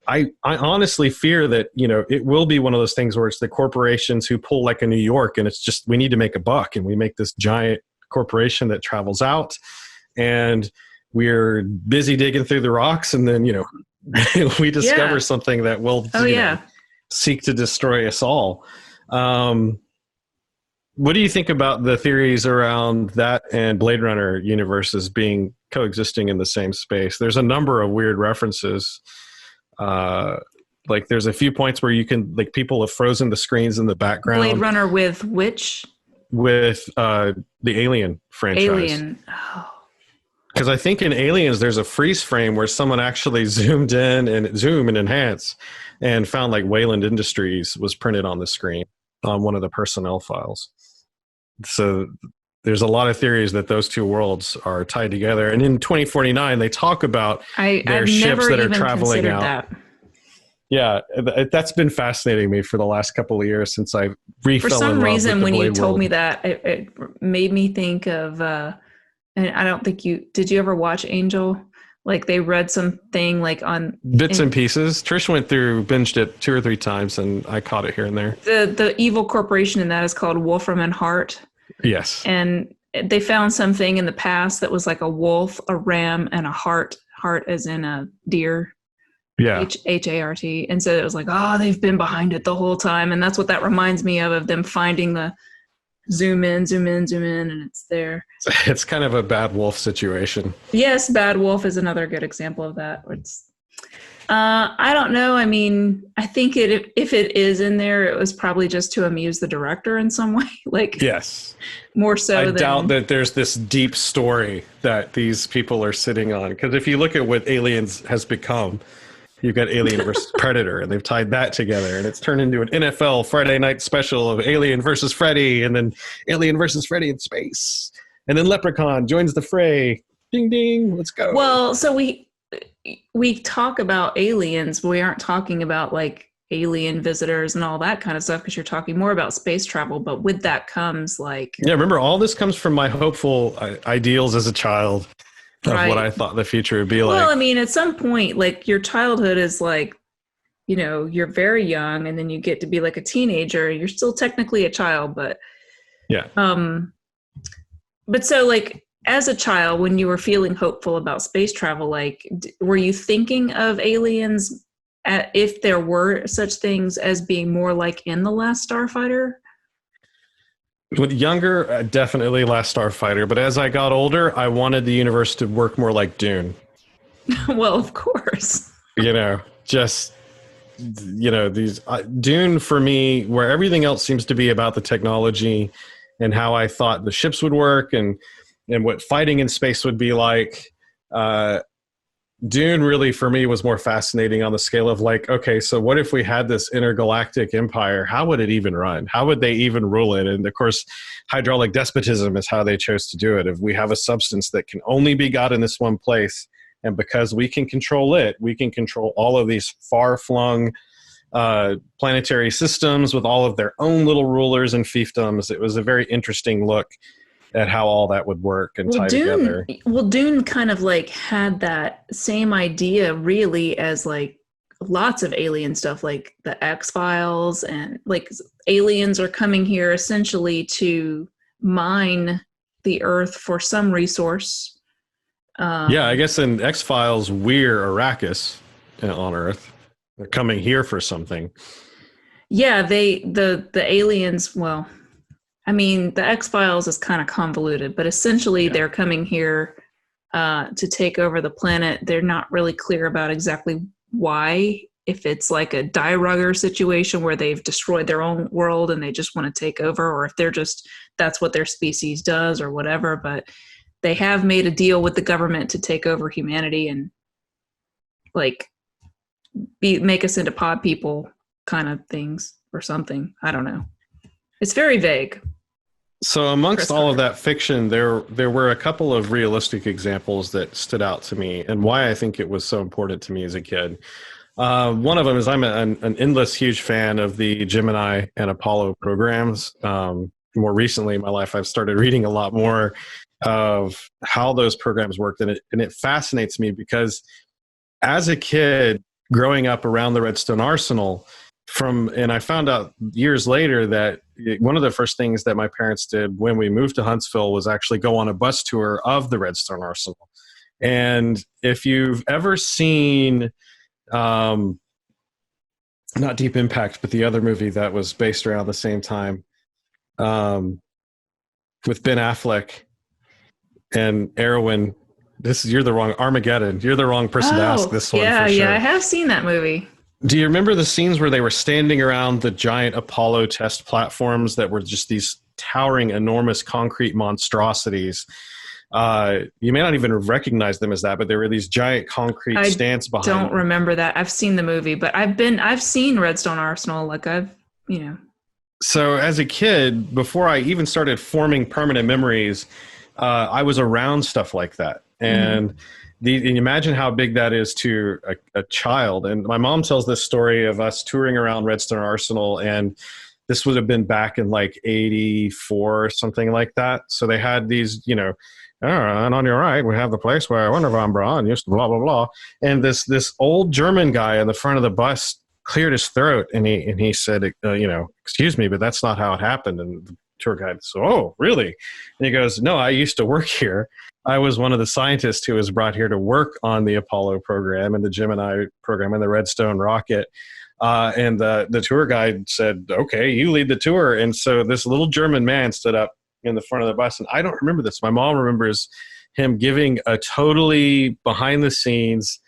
I honestly fear that, you know, it will be one of those things where it's the corporations who pull like a New York, and it's just, we need to make a buck, and we make this giant corporation that travels out, and we're busy digging through the rocks, and then, you know, we discover something that will seek to destroy us all. What do you think about the theories around that and Blade Runner universes being coexisting in the same space? There's a number of weird references. Like there's a few points where you can, like, people have frozen the screens in the background. Blade Runner with which? With the Alien franchise. Alien. Oh. Because I think in Aliens, there's a freeze frame where someone actually zoomed in and zoom and enhance and found like Wayland Industries was printed on the screen on one of the personnel files. So there's a lot of theories that those two worlds are tied together. And in 2049, they talk about their ships that are traveling out. That. Yeah, that's been fascinating me for the last couple of years since I For some reason, when you told me that, it made me think of, and I don't think did you ever watch Angel? Like they read something like on bits and pieces. Trish binged it 2 or 3 times, and I caught it here and there. The evil corporation in that is called Wolfram and Hart. Yes. And they found something in the past that was like a wolf, a ram, and a hart. Hart as in a deer. Yeah. Hart. And so it was like, they've been behind it the whole time. And that's what that reminds me of them finding the zoom in, and it's there. It's kind of a bad wolf situation. Yes, bad wolf is another good example of that. I don't know. I mean, I think if it is in there, it was probably just to amuse the director in some way. Like, yes, more so. I doubt that there's this deep story that these people are sitting on. Because if you look at what Aliens has become, you've got Alien versus Predator, and they've tied that together, and it's turned into an NFL Friday night special of Alien versus Freddy, and then Alien versus Freddy in space, and then Leprechaun joins the fray. Ding ding, let's go. Well, so we talk about aliens, but we aren't talking about like alien visitors and all that kind of stuff because you're talking more about space travel. But with that comes like... Yeah, remember, all this comes from my hopeful ideals as a child of what I thought the future would be like. Well, I mean, at some point, like your childhood is like, you're very young and then you get to be like a teenager. You're still technically a child, but... Yeah. But so like... As a child, when you were feeling hopeful about space travel, like, were you thinking of aliens, if there were such things, as being more like in The Last Starfighter? With younger, definitely Last Starfighter. But as I got older, I wanted the universe to work more like Dune. Well, of course. These Dune for me, where everything else seems to be about the technology and how I thought the ships would work and what fighting in space would be like. Dune really, for me, was more fascinating on the scale of like, okay, so what if we had this intergalactic empire? How would it even run? How would they even rule it? And of course, hydraulic despotism is how they chose to do it. If we have a substance that can only be got in this one place, and because we can control it, we can control all of these far-flung planetary systems with all of their own little rulers and fiefdoms. It was a very interesting look at how all that would work and tie together. Well, Dune kind of like had that same idea really as like lots of alien stuff, like the X-Files, and like aliens are coming here essentially to mine the Earth for some resource. Yeah, I guess in X-Files, we're Arrakis on Earth. They're coming here for something. Yeah, the aliens, well... I mean, the X-Files is kind of convoluted, but essentially they're coming here to take over the planet. They're not really clear about exactly why, if it's like a Die Rugger situation where they've destroyed their own world and they just want to take over, or if they're just, that's what their species does or whatever. But they have made a deal with the government to take over humanity and like make us into pod people kind of things or something. I don't know. It's very vague. So amongst all of that fiction, there were a couple of realistic examples that stood out to me and why I think it was so important to me as a kid. One of them is I'm an endless huge fan of the Gemini and Apollo programs. More recently in my life, I've started reading a lot more of how those programs worked. And it fascinates me because as a kid growing up around the Redstone Arsenal, and I found out years later that one of the first things that my parents did when we moved to Huntsville was actually go on a bus tour of the Redstone Arsenal. And if you've ever seen, not Deep Impact, but the other movie that was based around the same time, with Ben Affleck and Erwin, you're the wrong Armageddon. You're the wrong person to ask this one. Yeah, for sure. Yeah, I have seen that movie. Do you remember the scenes where they were standing around the giant Apollo test platforms that were just these towering, enormous concrete monstrosities You may not even recognize them as that, but there were these giant concrete stands behind them. I don't them. remember that. I've seen the movie, but I've seen Redstone Arsenal. Like So as a kid, before I even started forming permanent memories, I was around stuff like that. And and imagine how big that is to a child. And my mom tells this story of us touring around Redstone Arsenal, and this would have been back in like 84 or something like that. So they had these, and on your right, we have the place where Werner von Braun used to blah, blah, blah. And this old German guy in the front of the bus cleared his throat, and he said, excuse me, but that's not how it happened. And the tour guide said, oh, really? And he goes, no, I used to work here. I was one of the scientists who was brought here to work on the Apollo program and the Gemini program and the Redstone rocket. And the tour guide said, okay, you lead the tour. And so this little German man stood up in the front of the bus. And I don't remember this. My mom remembers him giving a totally behind the scenes,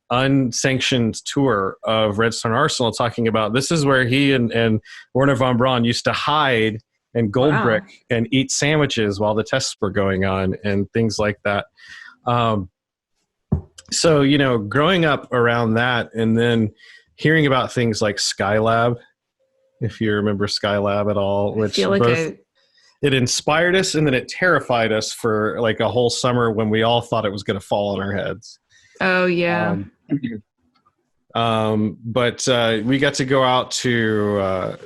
unsanctioned tour of Redstone Arsenal, talking about this is where he and Werner von Braun used to hide and gold brick and eat sandwiches while the tests were going on and things like that. So, growing up around that and then hearing about things like Skylab, if you remember Skylab at all, which it inspired us and then it terrified us for like a whole summer when we all thought it was going to fall on our heads. Oh, yeah. But we got to go out to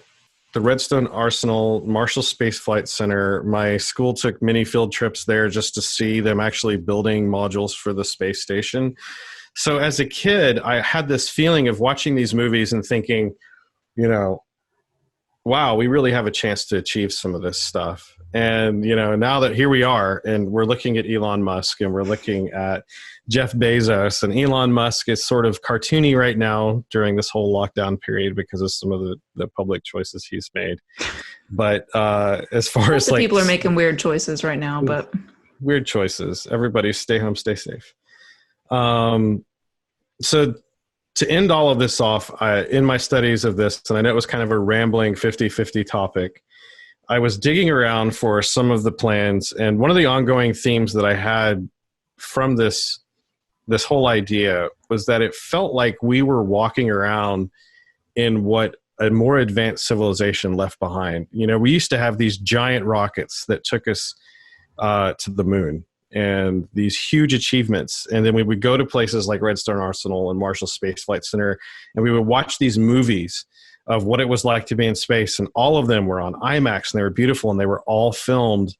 the Redstone Arsenal Marshall Space Flight Center. My school took many field trips there just to see them actually building modules for the space station. So as a kid, I had this feeling of watching these movies and thinking, wow, we really have a chance to achieve some of this stuff. And, now that here we are and we're looking at Elon Musk and we're looking at Jeff Bezos, and Elon Musk is sort of cartoony right now during this whole lockdown period because of some of the public choices he's made. But as far as like people are making weird choices right now, but weird choices, everybody stay home, stay safe. So to end all of this off, in my studies of this, and I know it was kind of a rambling 50-50 topic, I was digging around for some of the plans, and one of the ongoing themes that I had from this whole idea was that it felt like we were walking around in what a more advanced civilization left behind. We used to have these giant rockets that took us to the moon and these huge achievements. And then we would go to places like Redstone Arsenal and Marshall Space Flight Center, and we would watch these movies of what it was like to be in space. And all of them were on IMAX, and they were beautiful, and they were all filmed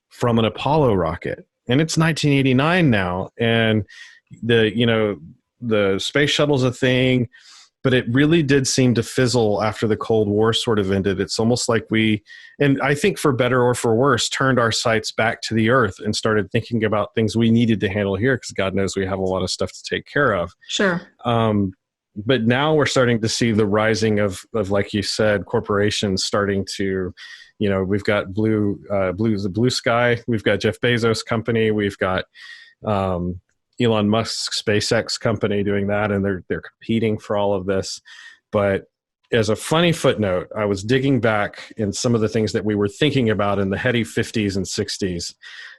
from an Apollo rocket. And it's 1989 now, and the space shuttle's a thing, but it really did seem to fizzle after the Cold War sort of ended. It's almost like we, and I think for better or for worse, turned our sights back to the Earth and started thinking about things we needed to handle here, because God knows we have a lot of stuff to take care of. Sure. But now we're starting to see the rising of like you said, corporations starting to, we've got Blue Sky, we've got Jeff Bezos' company, we've got Elon Musk's SpaceX company doing that, and they're competing for all of this. But as a funny footnote, I was digging back in some of the things that we were thinking about in the heady 50s and 60s.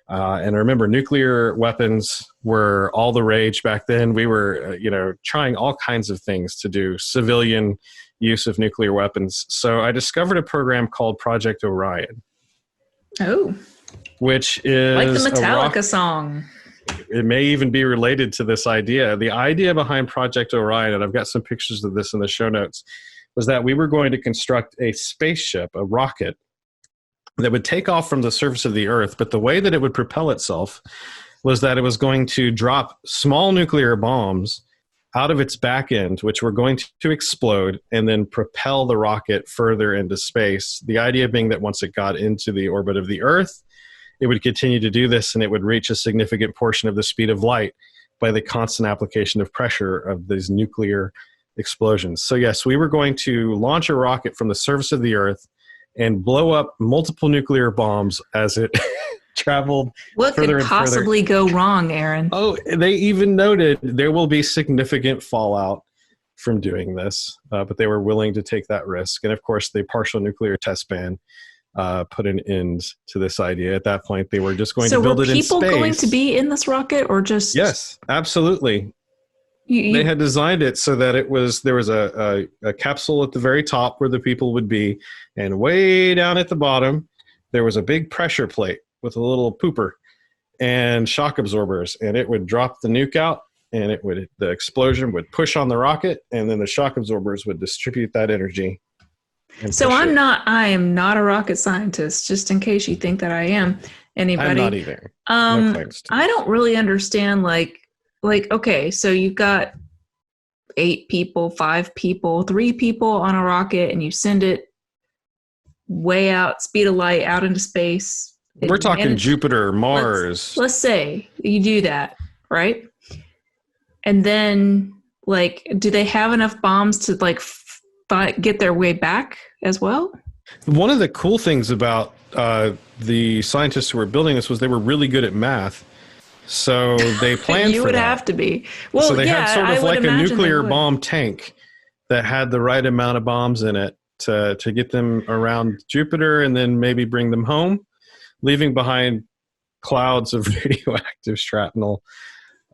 And I remember nuclear weapons were all the rage back then. We were, trying all kinds of things to do civilian use of nuclear weapons. So I discovered a program called Project Orion. Oh. Which is like the Metallica song. It may even be related to this idea. The idea behind Project Orion, and I've got some pictures of this in the show notes, was that we were going to construct a spaceship, a rocket, that would take off from the surface of the Earth, but the way that it would propel itself was that it was going to drop small nuclear bombs out of its back end, which were going to explode and then propel the rocket further into space. The idea being that once it got into the orbit of the Earth, it would continue to do this, and it would reach a significant portion of the speed of light by the constant application of pressure of these nuclear explosions. So yes, we were going to launch a rocket from the surface of the Earth and blow up multiple nuclear bombs as it traveled what further could and possibly further. Go wrong, Aaron? Oh, they even noted there will be significant fallout from doing this, but they were willing to take that risk. And of course, the partial nuclear test ban put an end to this idea. At that point, they were just going to build it in space. So were people going to be in this rocket, or just... Yes, absolutely. They had designed it so that there was a capsule at the very top where the people would be, and way down at the bottom, there was a big pressure plate with a little pooper and shock absorbers, and it would drop the nuke out, and the explosion would push on the rocket, and then the shock absorbers would distribute that energy. So I am not a rocket scientist, just in case you think that I am. Anybody? I'm not either. No claims to. I don't really understand, like, okay, so you've got 8 people, 5 people, 3 people on a rocket, and you send it way out, speed of light, out into space. We're talking Jupiter, Mars. Let's say you do that, right? And then, like, do they have enough bombs to, like, get their way back as well? One of the cool things about the scientists who were building this was they were really good at math. So they planned you for would that. have to be. Well, so they yeah, had sort of like a nuclear bomb bomb tank that had the right amount of bombs in it to get them around Jupiter and then maybe bring them home, leaving behind clouds of radioactive shrapnel.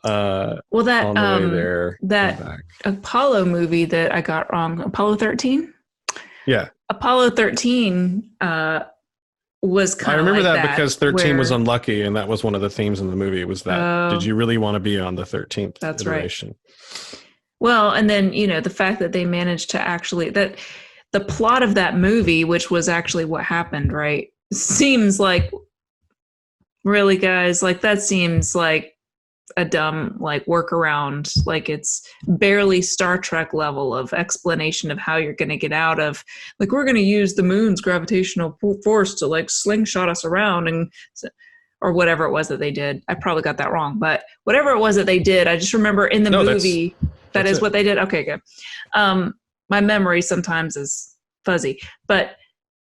On the way there, that Apollo movie that I got wrong, Apollo 13? Yeah. Apollo 13 was kind of I remember like that because 13 was unlucky, and that was one of the themes in the movie. Was that did you really want to be on the 13th iteration? Right. Well, and then, the fact that they managed to actually, that the plot of that movie, which was actually what happened, right, seems like, really, guys, like, that seems like a dumb, like, workaround. Like, it's barely Star Trek level of explanation of how you're going to get out of, like, we're going to use the moon's gravitational force to, like, slingshot us around, and or whatever it was that they did. I probably got that wrong, but whatever it was that they did, I just remember in the movie that is what they did. Okay, good. My memory sometimes is fuzzy, but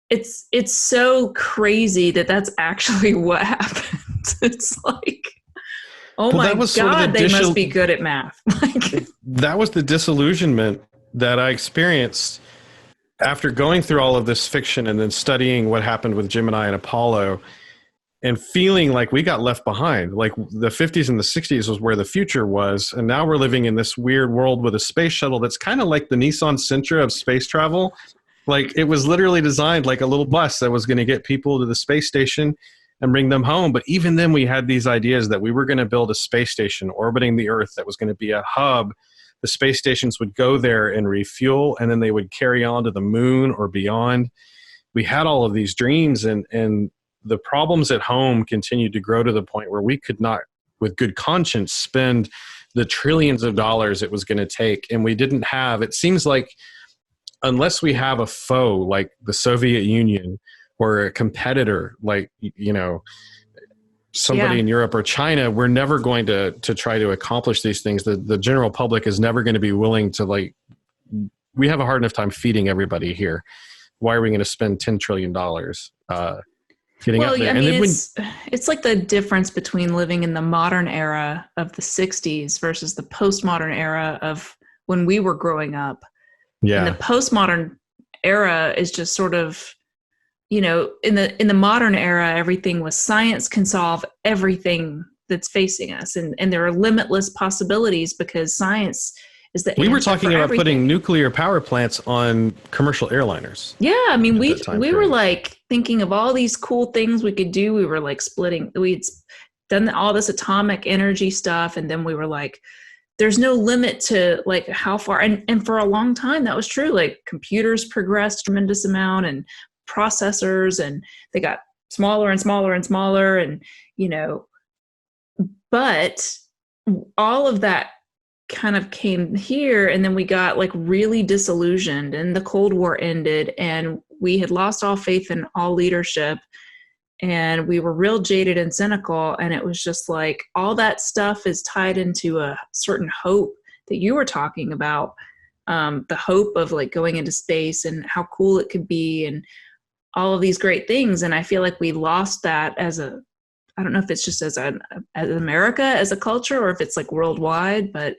it's so crazy that that's actually what happened. It's like, oh my God, they must be good at math. That was the disillusionment that I experienced after going through all of this fiction and then studying what happened with Gemini and Apollo and feeling like we got left behind. Like, the 50s and the 60s was where the future was, and now we're living in this weird world with a space shuttle that's kind of like the Nissan Sentra of space travel. Like, it was literally designed like a little bus that was going to get people to the space station and bring them home. But even then, we had these ideas that we were going to build a space station orbiting the Earth that was going to be a hub. The space stations would go there and refuel, and then they would carry on to the moon or beyond. We had all of these dreams, and the problems at home continued to grow to the point where we could not, with good conscience, spend the trillions of dollars it was going to take. And we didn't have, it seems like, unless we have a foe like the Soviet Union, or a competitor like, somebody in Europe or China, we're never going to try to accomplish these things. The general public is never going to be willing to, like, we have a hard enough time feeding everybody here. Why are we going to spend $10 trillion getting up there? I mean, it's like the difference between living in the modern era of the 60s versus the postmodern era of when we were growing up. Yeah. And the postmodern era is just sort of, in the modern era, everything was science can solve everything that's facing us. And there are limitless possibilities because science is the answer. We were talking about putting nuclear power plants on commercial airliners. Yeah. I mean, we were like thinking of all these cool things we could do. We were like we'd done all this atomic energy stuff. And then we were like, there's no limit to, like, how far. And for a long time, that was true. Like, computers progressed a tremendous amount, and processors, and they got smaller and smaller and smaller, and but all of that kind of came here, and then we got, like, really disillusioned, and the Cold War ended, and we had lost all faith in all leadership, and we were real jaded and cynical, and it was just like all that stuff is tied into a certain hope that you were talking about, the hope of, like, going into space and how cool it could be and all of these great things. And I feel like we lost that I don't know if it's just as America, as a culture, or if it's like worldwide, but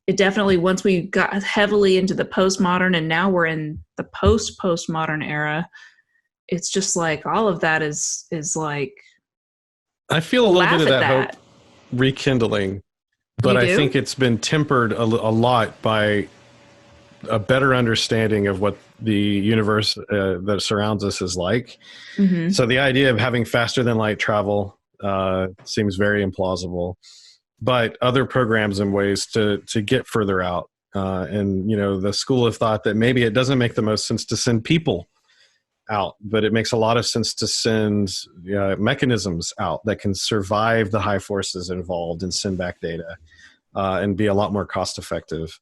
it definitely, once we got heavily into the postmodern, and now we're in the postmodern era, it's just like all of that is like, I feel a little bit of that that. hope rekindling, but You I do? think it's been tempered a lot by a better understanding of what the universe that surrounds us is like. Mm-hmm. So the idea of having faster than light travel seems very implausible, but other programs and ways to get further out. And, you know, the school of thought that maybe it doesn't make the most sense to send people out, but it makes a lot of sense to send mechanisms out that can survive the high forces involved and send back data and be a lot more cost effective.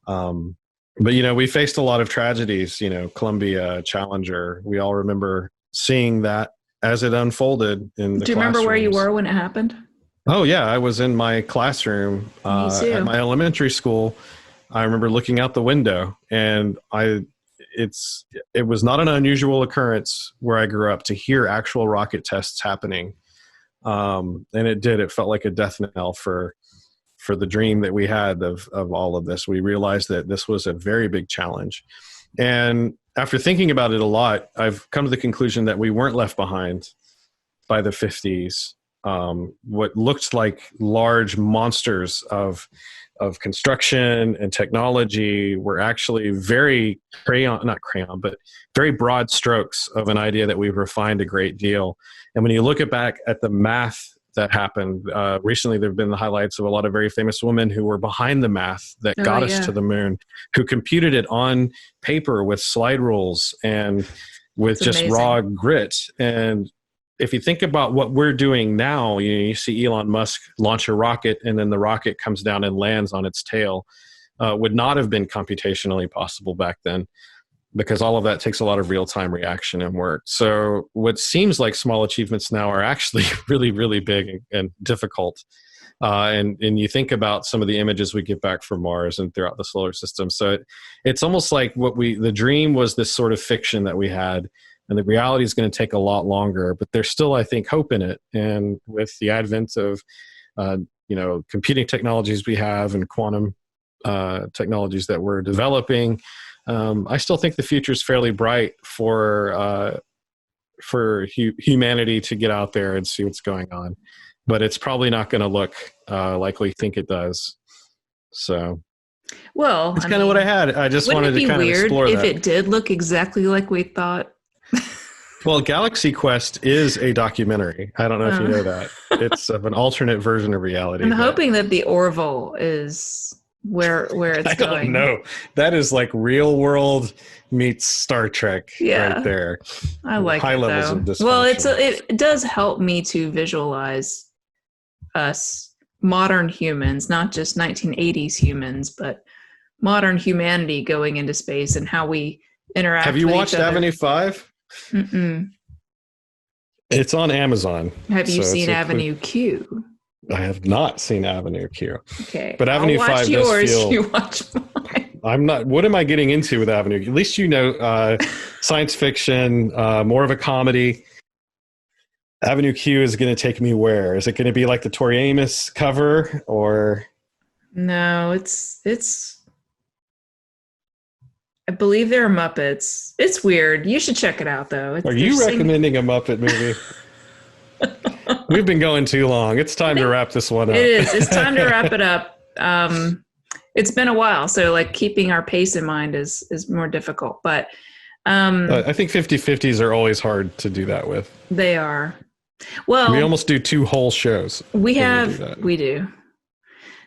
But, you know, we faced a lot of tragedies, you know, Columbia, Challenger. We all remember seeing that as it unfolded in the Do you remember where you classrooms. were when it happened? Oh, yeah. I was in my classroom Me too. at my elementary school. I remember looking out the window, and it was not an unusual occurrence where I grew up to hear actual rocket tests happening. And it felt like a death knell for the dream that we had of all of this. We realized that this was a very big challenge. And after thinking about it a lot, I've come to the conclusion that we weren't left behind by the 50s. What looked like large monsters of construction and technology were actually very very broad strokes of an idea that we've refined a great deal. And when you look back at the math that happened, recently there have been the highlights of a lot of very famous women who were behind the math that got us to the moon, who computed it on paper with slide rules and with just raw grit. And if you think about what we're doing now, you see Elon Musk launch a rocket and then the rocket comes down and lands on its tail. Would not have been computationally possible back then, because all of that takes a lot of real-time reaction and work. So what seems like small achievements now are actually really, really big and difficult. And you think about some of the images we get back from Mars and throughout the solar system. So it's almost like the dream was this sort of fiction that we had, and the reality is going to take a lot longer, but there's still, I think, hope in it. And with the advent of, computing technologies we have and quantum technologies that we're developing, I still think the future is fairly bright for humanity to get out there and see what's going on. But it's probably not going to look like we think it does. So, well, it's kind of what I had. I just wanted to kind of explore that. If it did look exactly like we thought. Well, Galaxy Quest is a documentary. I don't know if you know that. It's of an alternate version of reality. I'm hoping that the Orville is where it's going. I don't know. That is like Real World meets Star Trek right there. I like high it, levels though. of dysfunction. Well, it does help me to visualize us modern humans, not just 1980s humans, but modern humanity going into space and how we interact. Have you with watched each other. Avenue 5? Mm-mm. It's on Amazon. Have you seen Avenue Q? I have not seen Avenue Q. Okay. But Avenue 5 does feel... You watch mine. I'm not... What am I getting into with Avenue Q? At least you know science fiction, more of a comedy. Avenue Q is going to take me where? Is it going to be like the Tori Amos cover, or... No, it's... I believe they're Muppets. It's weird. You should check it out, though. Are you recommending a Muppet movie? We've been going too long. It's time to wrap this one up. It is. It's time to wrap it up. It's been a while, so like keeping our pace in mind is more difficult. But I think 50/50s are always hard to do that with. They are. Well, we almost do 2 whole shows. We do.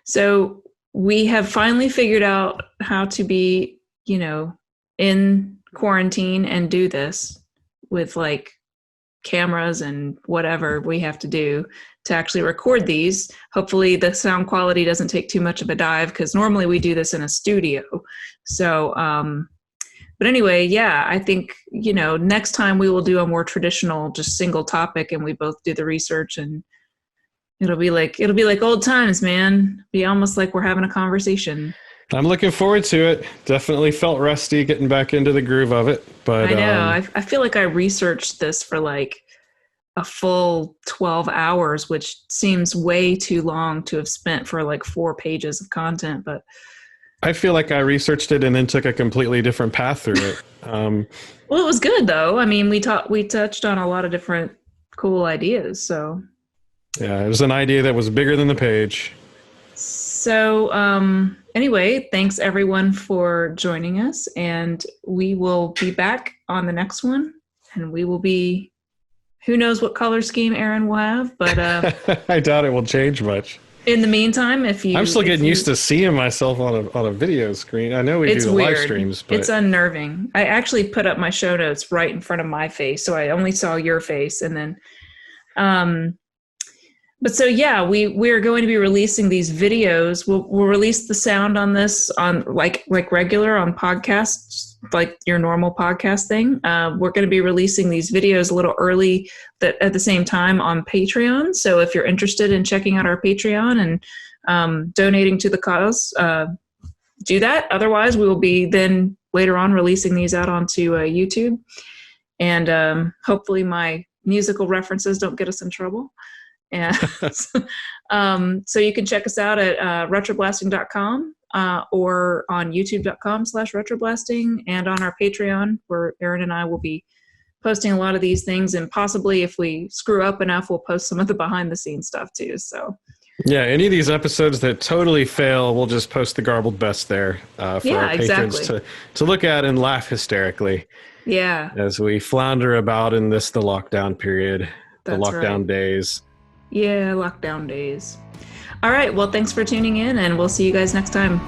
So we have finally figured out how to be, in quarantine and do this with like cameras and whatever we have to do to actually record these. Hopefully the sound quality doesn't take too much of a dive, because normally we do this in a studio. So, but anyway, yeah, I think, next time we will do a more traditional, just single topic, and we both do the research, and it'll be like old times, man. Be almost like we're having a conversation. I'm looking forward to it. Definitely felt rusty getting back into the groove of it. But I know. I feel like I researched this for like a full 12 hours, which seems way too long to have spent for like 4 pages of content. But I feel like I researched it and then took a completely different path through it. Well, it was good though. I mean, we touched on a lot of different cool ideas. So yeah, it was an idea that was bigger than the page. So, anyway, thanks everyone for joining us, and we will be back on the next one, and we will be, who knows what color scheme Aaron will have, but I doubt it will change much. in the meantime, I'm still getting used to seeing myself on a video screen. I know we do the live streams, but it's unnerving. I actually put up my show notes right in front of my face, so I only saw your face, and then but so yeah, we're going to be releasing these videos. We'll release the sound on this on like regular on podcasts, like your normal podcast thing. We're going to be releasing these videos a little early that at the same time on Patreon. So if you're interested in checking out our Patreon and donating to the cause, do that. Otherwise, we will be then later on releasing these out onto YouTube. And hopefully my musical references don't get us in trouble. And so you can check us out at retroblasting.com or on youtube.com/retroblasting and on our Patreon, where Aaron and I will be posting a lot of these things, and possibly if we screw up enough, we'll post some of the behind the scenes stuff too. So yeah, any of these episodes that totally fail, we'll just post the garbled best there for our patrons to look at and laugh hysterically. Yeah, as we flounder about in the lockdown period, the lockdown days. Yeah, lockdown days. All right. Well, thanks for tuning in, and we'll see you guys next time.